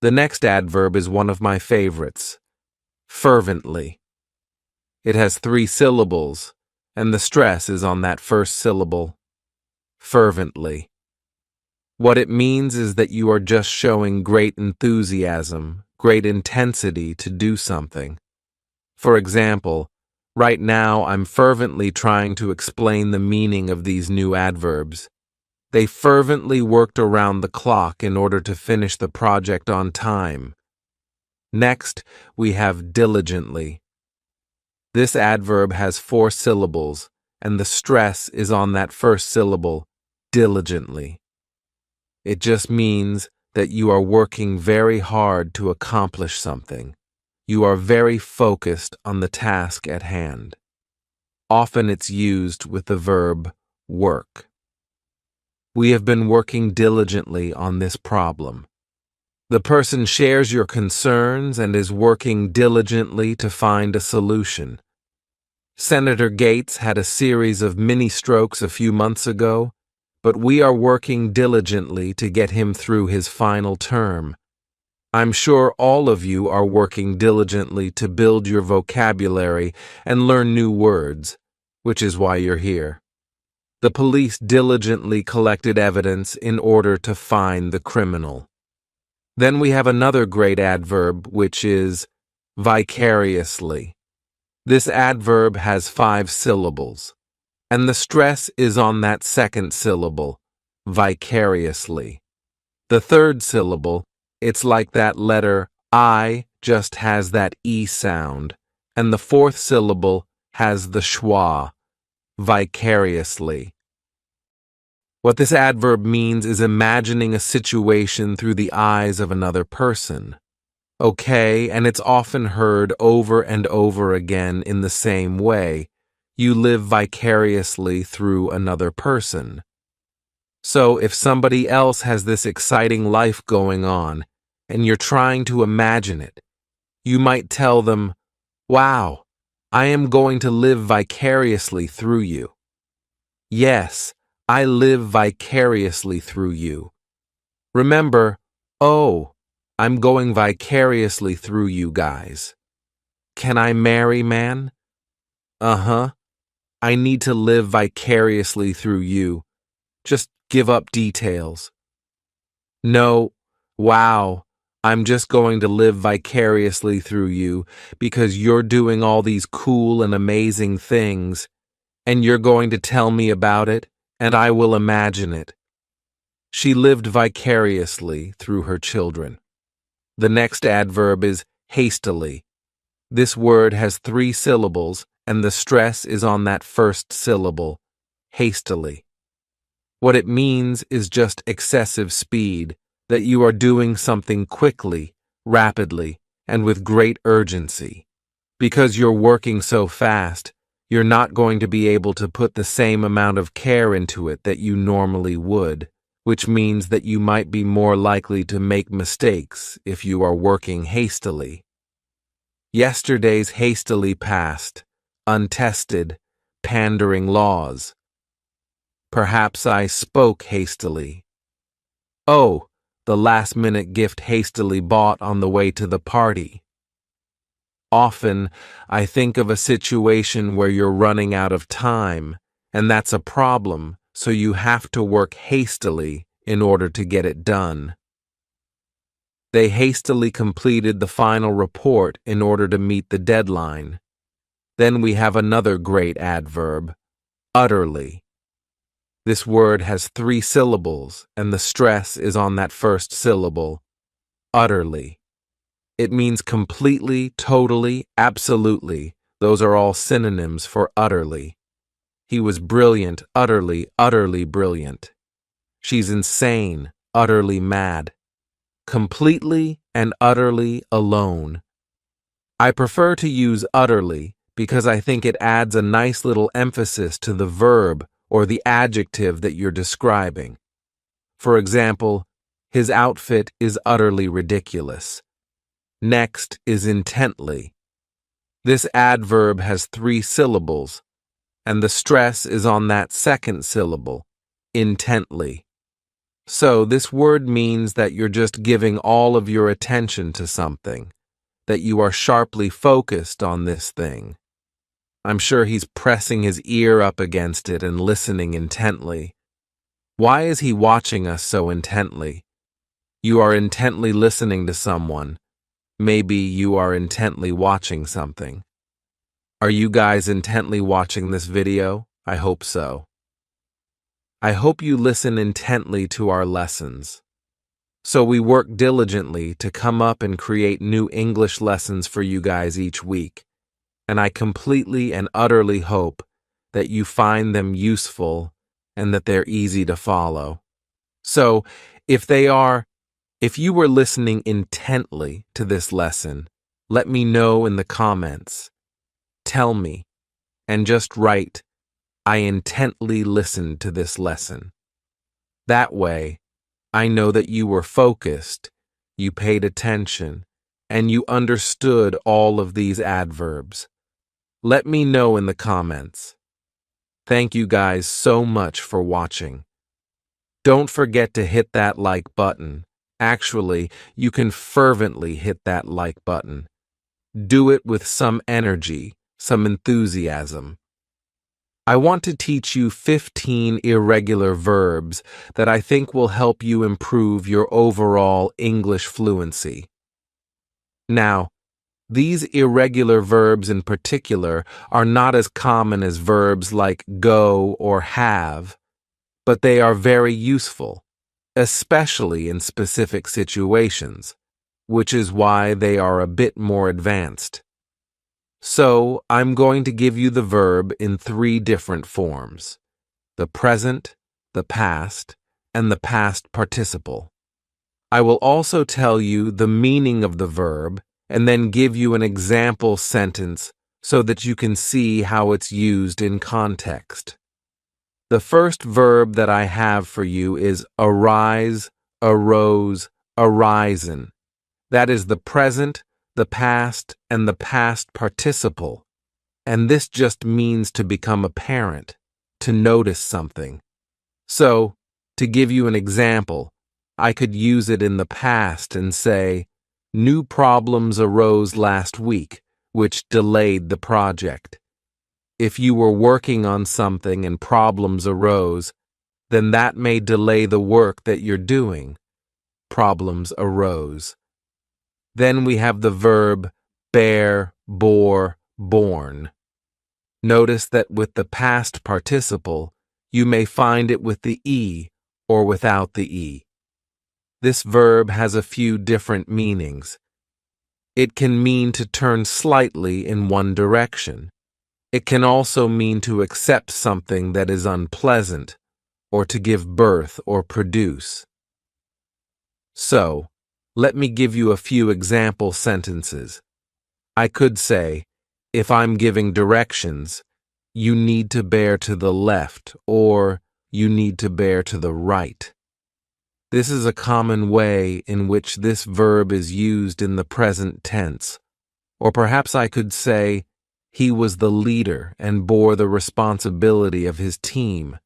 [SPEAKER 1] The next adverb is one of my favorites, fervently. It has 3 syllables, and the stress is on that first syllable, fervently. What it means is that you are just showing great enthusiasm, great intensity to do something. For example, right now I'm fervently trying to explain the meaning of these new adverbs. They fervently worked around the clock in order to finish the project on time. Next, we have diligently. This adverb has 4 syllables, and the stress is on that first syllable, diligently. It just means that you are working very hard to accomplish something. You are very focused on the task at hand. Often it's used with the verb work. We have been working diligently on this problem. The person shares your concerns and is working diligently to find a solution. Senator Gates had a series of mini-strokes a few months ago, but we are working diligently to get him through his final term. I'm sure all of you are working diligently to build your vocabulary and learn new words, which is why you're here. The police diligently collected evidence in order to find the criminal. Then we have another great adverb, which is vicariously. This adverb has 5 syllables, and the stress is on that second syllable, vicariously. The third syllable, it's like that letter I just has that E sound, and the fourth syllable has the schwa, vicariously. What this adverb means is imagining a situation through the eyes of another person. Okay, and it's often heard over and over again in the same way. You live vicariously through another person. So if somebody else has this exciting life going on, and you're trying to imagine it, you might tell them, "Wow, I am going to live vicariously through you." Yes, I live vicariously through you. Remember, oh, I'm going vicariously through you guys. Can I marry, man? Uh-huh. I need to live vicariously through you. Just give up details. No, wow, I'm just going to live vicariously through you because you're doing all these cool and amazing things, and you're going to tell me about it and I will imagine it. She lived vicariously through her children. The next adverb is hastily. This word has 3 syllables, and the stress is on that first syllable, hastily. What it means is just excessive speed, that you are doing something quickly, rapidly, and with great urgency. Because you're working so fast, you're not going to be able to put the same amount of care into it that you normally would, which means that you might be more likely to make mistakes if you are working hastily. Yesterday's hastily passed, untested, pandering laws. Perhaps I spoke hastily. Oh, the last-minute gift hastily bought on the way to the party. Often, I think of a situation where you're running out of time, and that's a problem, so you have to work hastily in order to get it done. They hastily completed the final report in order to meet the deadline. Then we have another great adverb, utterly. This word has 3 syllables, and the stress is on that first syllable, utterly. It means completely, totally, absolutely. Those are all synonyms for utterly. He was brilliant, utterly, utterly brilliant. She's insane, utterly mad. Completely and utterly alone. I prefer to use utterly because I think it adds a nice little emphasis to the verb or the adjective that you're describing. For example, his outfit is utterly ridiculous. Next is intently. This adverb has 3 syllables, and the stress is on that second syllable, intently. So this word means that you're just giving all of your attention to something, that you are sharply focused on this thing. I'm sure he's pressing his ear up against it and listening intently. Why is he watching us so intently? You are intently listening to someone. Maybe you are intently watching something. Are you guys intently watching this video? I hope so. I hope you listen intently to our lessons. So we work diligently to come up and create new English lessons for you guys each week. And I completely and utterly hope that you find them useful and that they're easy to follow. So, if you were listening intently to this lesson, let me know in the comments. Tell me, and just write, I intently listened to this lesson. That way, I know that you were focused, you paid attention, and you understood all of these adverbs. Let me know in the comments. Thank you guys so much for watching. Don't forget to hit that like button. Actually, you can fervently hit that like button. Do it with some energy, some enthusiasm. I want to teach you 15 irregular verbs that I think will help you improve your overall English fluency. Now, these irregular verbs in particular are not as common as verbs like go or have, but they are very useful, especially in specific situations, which is why they are a bit more advanced. So, I'm going to give you the verb in 3 different forms: the present, the past, and the past participle. I will also tell you the meaning of the verb and then give you an example sentence so that you can see how it's used in context. The first verb that I have for you is arise, arose, arisen. That is the present, the past, and the past participle. And this just means to become apparent, to notice something. So, to give you an example, I could use it in the past and say, new problems arose last week, which delayed the project. If you were working on something and problems arose, then that may delay the work that you're doing. Problems arose. Then we have the verb bear, bore, born. Notice that with the past participle, You may find it with the E or without the E. This verb has a few different meanings. It can mean to turn slightly in one direction. It can also mean to accept something that is unpleasant, or to give birth or produce. So, let me give you a few example sentences. I could say, if I'm giving directions, you need to bear to the left, or you need to bear to the right. This is a common way in which this verb is used in the present tense. Or perhaps I could say, he was the leader and bore the responsibility of his team.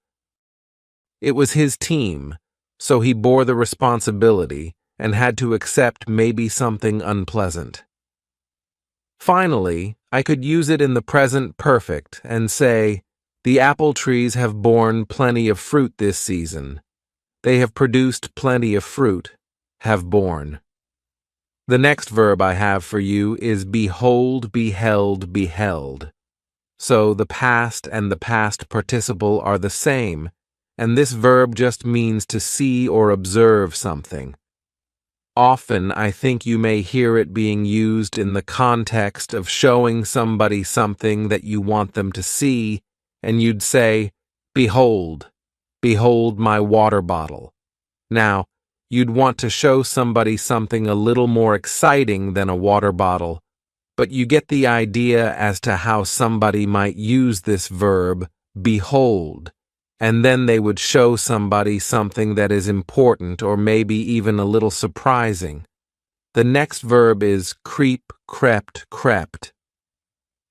[SPEAKER 1] It was his team, so he bore the responsibility and had to accept maybe something unpleasant. Finally, I could use it in the present perfect and say, the apple trees have borne plenty of fruit this season. They have produced plenty of fruit, have borne. The next verb I have for you is behold, beheld, beheld. So the past and the past participle are the same, and this verb just means to see or observe something. Often, I think you may hear it being used in the context of showing somebody something that you want them to see, and you'd say, behold, behold my water bottle. Now, you'd want to show somebody something a little more exciting than a water bottle, but you get the idea as to how somebody might use this verb, behold, and then they would show somebody something that is important or maybe even a little surprising. The next verb is creep, crept, crept.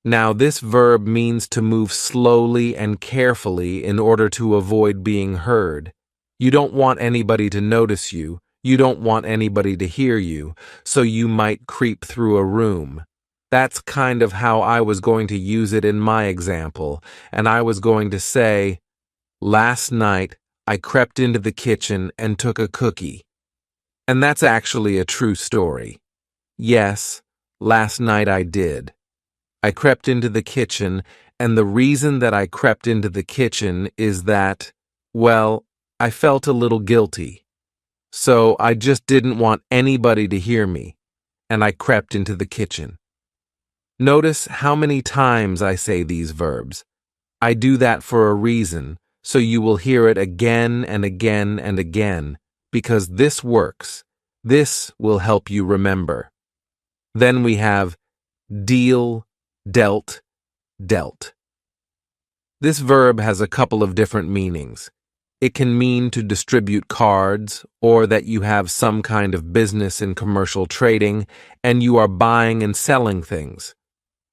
[SPEAKER 1] Now, this verb means to move slowly and carefully in order to avoid being heard. You don't want anybody to notice you. You don't want anybody to hear you, so you might creep through a room. That's kind of how I was going to use it in my example, and I was going to say, last night I crept into the kitchen and took a cookie. And that's actually a true story. Yes, last night I did. I crept into the kitchen, and the reason that I crept into the kitchen is that, well, I felt a little guilty. So I just didn't want anybody to hear me, and I crept into the kitchen. Notice how many times I say these verbs. I do that for a reason, so you will hear it again and again and again, because this works. This will help you remember. Then we have deal, dealt, dealt. This verb has a couple of different meanings. It can mean to distribute cards, or that you have some kind of business in commercial trading and you are buying and selling things.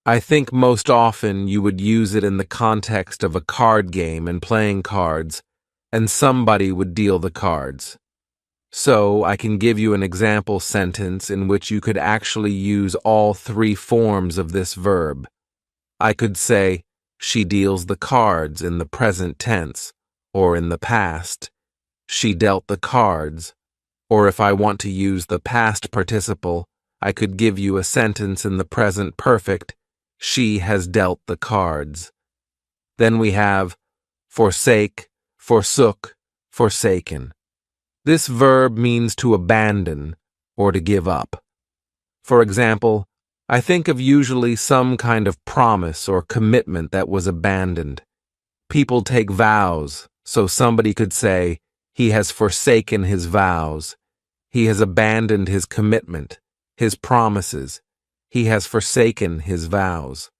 [SPEAKER 1] I think most often you would use it in the context of a card game and playing cards, and somebody would deal the cards. So I can give you an example sentence in which you could actually use all three forms of this verb. I could say, she deals the cards in the present tense, or in the past. She dealt the cards. Or if I want to use the past participle, I could give you a sentence in the present perfect. She has dealt the cards. Then we have forsake, forsook, forsaken. This verb means to abandon or to give up. For example, I think of usually some kind of promise or commitment that was abandoned. People take vows, so somebody could say, he has forsaken his vows. He has abandoned his commitment, his promises. He has forsaken his vows.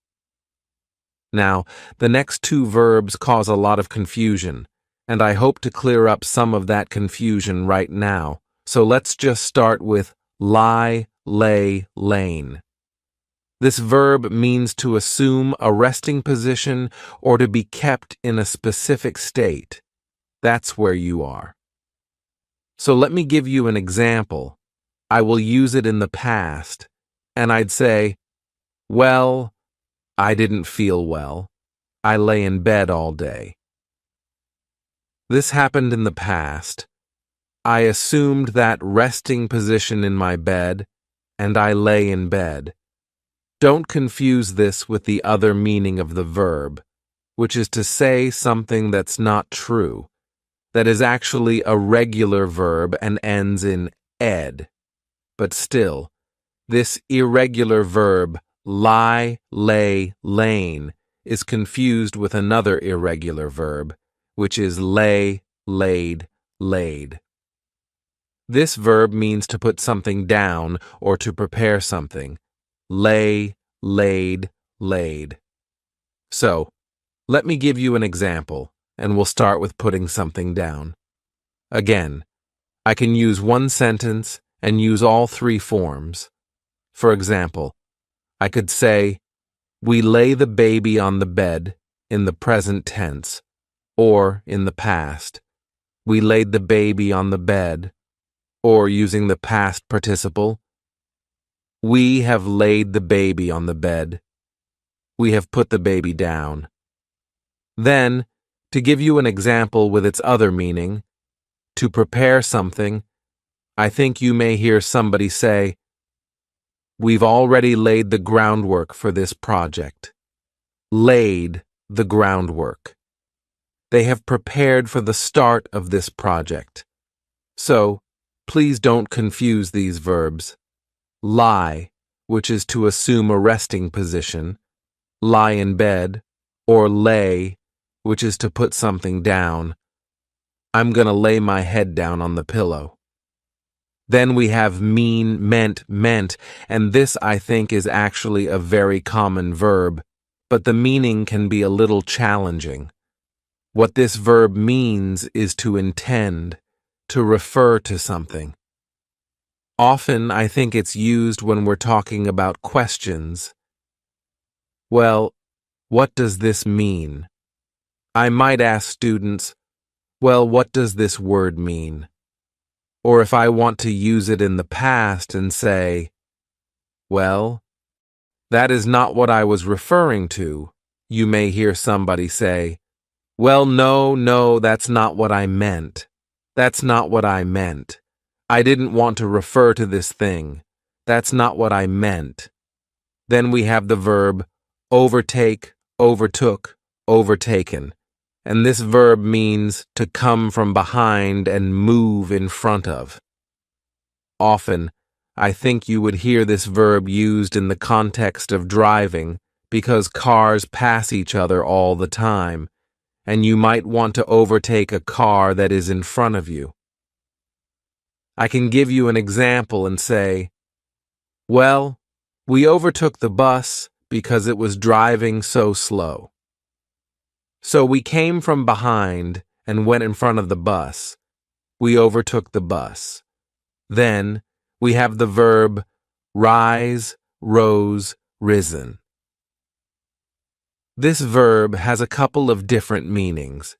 [SPEAKER 1] Now, the next two verbs cause a lot of confusion, and I hope to clear up some of that confusion right now. So let's just start with lie, lay, lain. This verb means to assume a resting position or to be kept in a specific state. That's where you are. So let me give you an example. I will use it in the past, and I'd say, well, I didn't feel well. I lay in bed all day. This happened in the past. I assumed that resting position in my bed, and I lay in bed. Don't confuse this with the other meaning of the verb, which is to say something that's not true, that is actually a regular verb and ends in ed. But still, this irregular verb, lie, lay, lain, is confused with another irregular verb, which is lay, laid, laid. This verb means to put something down or to prepare something. Lay, laid, laid. So, let me give you an example, and we'll start with putting something down. Again, I can use one sentence and use all three forms. For example, I could say, we lay the baby on the bed in the present tense, or in the past. We laid the baby on the bed, or using the past participle, we have laid the baby on the bed. We have put the baby down. Then, to give you an example with its other meaning, to prepare something, I think you may hear somebody say, we've already laid the groundwork for this project. Laid the groundwork. They have prepared for the start of this project. So, please don't confuse these verbs. Lie, which is to assume a resting position, lie in bed, or lay, which is to put something down. I'm gonna lay my head down on the pillow. Then we have mean, meant, meant, and this I think is actually a very common verb, but the meaning can be a little challenging. What this verb means is to intend, to refer to something. Often I think it's used when we're talking about questions. Well, what does this mean? I might ask students, well, what does this word mean? Or if I want to use it in the past and say, well, that is not what I was referring to, you may hear somebody say, well, no, that's not what I meant. That's not what I meant. I didn't want to refer to this thing. That's not what I meant. Then we have the verb overtake, overtook, overtaken. And this verb means to come from behind and move in front of. Often, I think you would hear this verb used in the context of driving because cars pass each other all the time, and you might want to overtake a car that is in front of you. I can give you an example and say, well, we overtook the bus because it was driving so slow. So we came from behind and went in front of the bus. We overtook the bus. Then we have the verb rise, rose, risen. This verb has a couple of different meanings.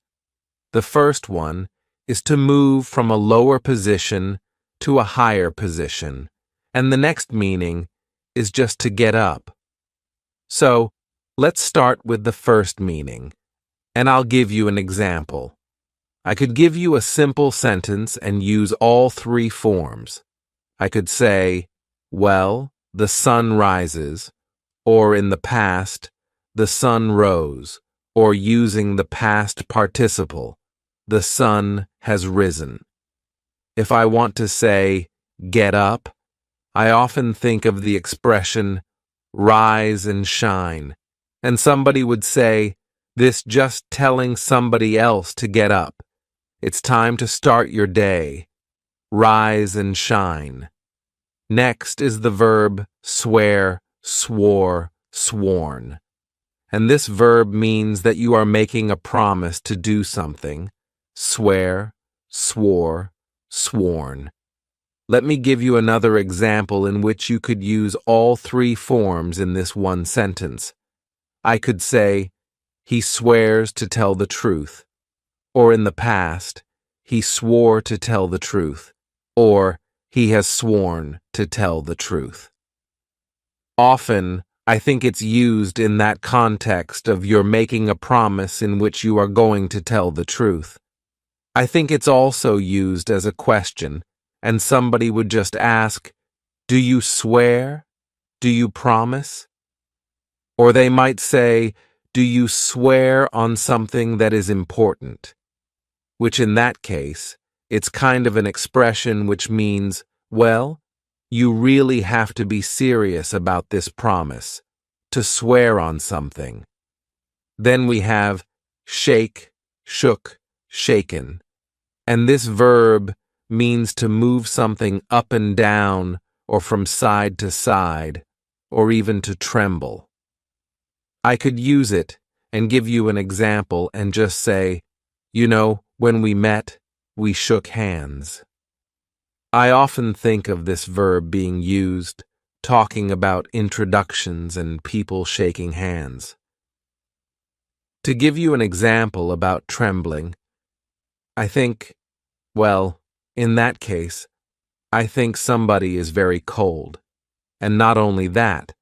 [SPEAKER 1] The first one is to move from a lower position to a higher position, and the next meaning is just to get up. So, let's start with the first meaning, and I'll give you an example. I could give you a simple sentence and use all three forms. I could say, well, the sun rises, or in the past, the sun rose, or using the past participle, the sun has risen. If I want to say, get up, I often think of the expression, rise and shine, and somebody would say, this just telling somebody else to get up. It's time to start your day. Rise and shine. Next is the verb swear, swore, sworn. And this verb means that you are making a promise to do something. Swear, swore, sworn. Let me give you another example in which you could use all three forms in this one sentence. I could say, he swears to tell the truth. Or in the past, he swore to tell the truth. Or he has sworn to tell the truth. Often, I think it's used in that context of you're making a promise in which you are going to tell the truth. I think it's also used as a question, and somebody would just ask, do you swear? Do you promise? Or they might say, Do you swear on something that is important? Which in that case, it's kind of an expression which means, well, you really have to be serious about this promise, to swear on something. Then we have shake, shook, shaken. And this verb means to move something up and down or from side to side, or even to tremble. I could use it and give you an example and just say, you know, when we met, we shook hands. I often think of this verb being used, talking about introductions and people shaking hands. To give you an example about trembling, I think, well, in that case, I think somebody is very cold. And not only that,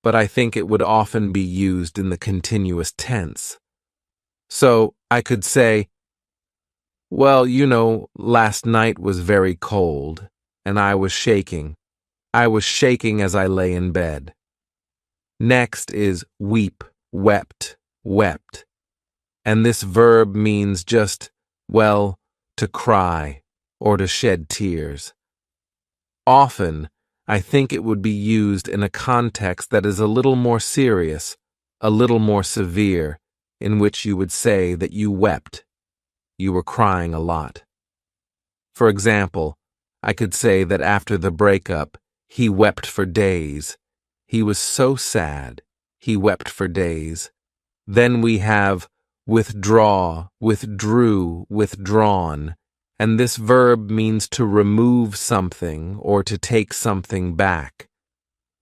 [SPEAKER 1] but I think it would often be used in the continuous tense. So I could say, well, you know, last night was very cold, and I was shaking. I was shaking as I lay in bed. Next is weep, wept, wept. And this verb means just, well, to cry or to shed tears. Often, I think it would be used in a context that is a little more serious, a little more severe, in which you would say that you wept. You were crying a lot. For example, I could say that after the breakup, he wept for days. He was so sad, he wept for days. Then we have withdraw, withdrew, withdrawn, and this verb means to remove something or to take something back.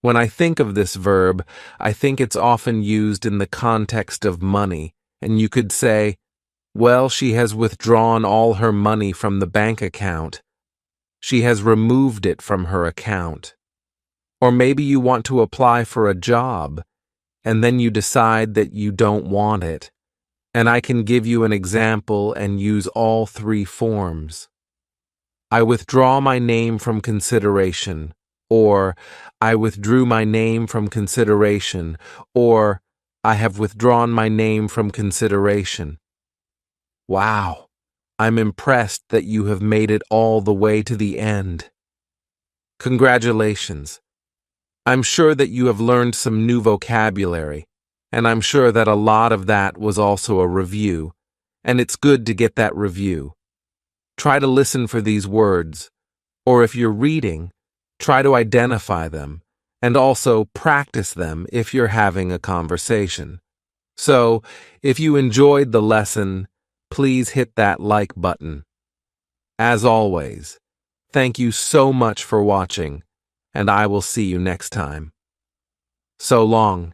[SPEAKER 1] When I think of this verb, I think it's often used in the context of money, and you could say, well, she has withdrawn all her money from the bank account. She has removed it from her account. Or maybe you want to apply for a job, and then you decide that you don't want it. And I can give you an example and use all three forms. I withdraw my name from consideration, or I withdrew my name from consideration, or I have withdrawn my name from consideration. Wow, I'm impressed that you have made it all the way to the end. Congratulations. I'm sure that you have learned some new vocabulary, and I'm sure that a lot of that was also a review, and it's good to get that review. Try to listen for these words, or if you're reading, try to identify them, and also practice them if you're having a conversation. So, if you enjoyed the lesson, please hit that like button. As always, thank you so much for watching, and I will see you next time. So long.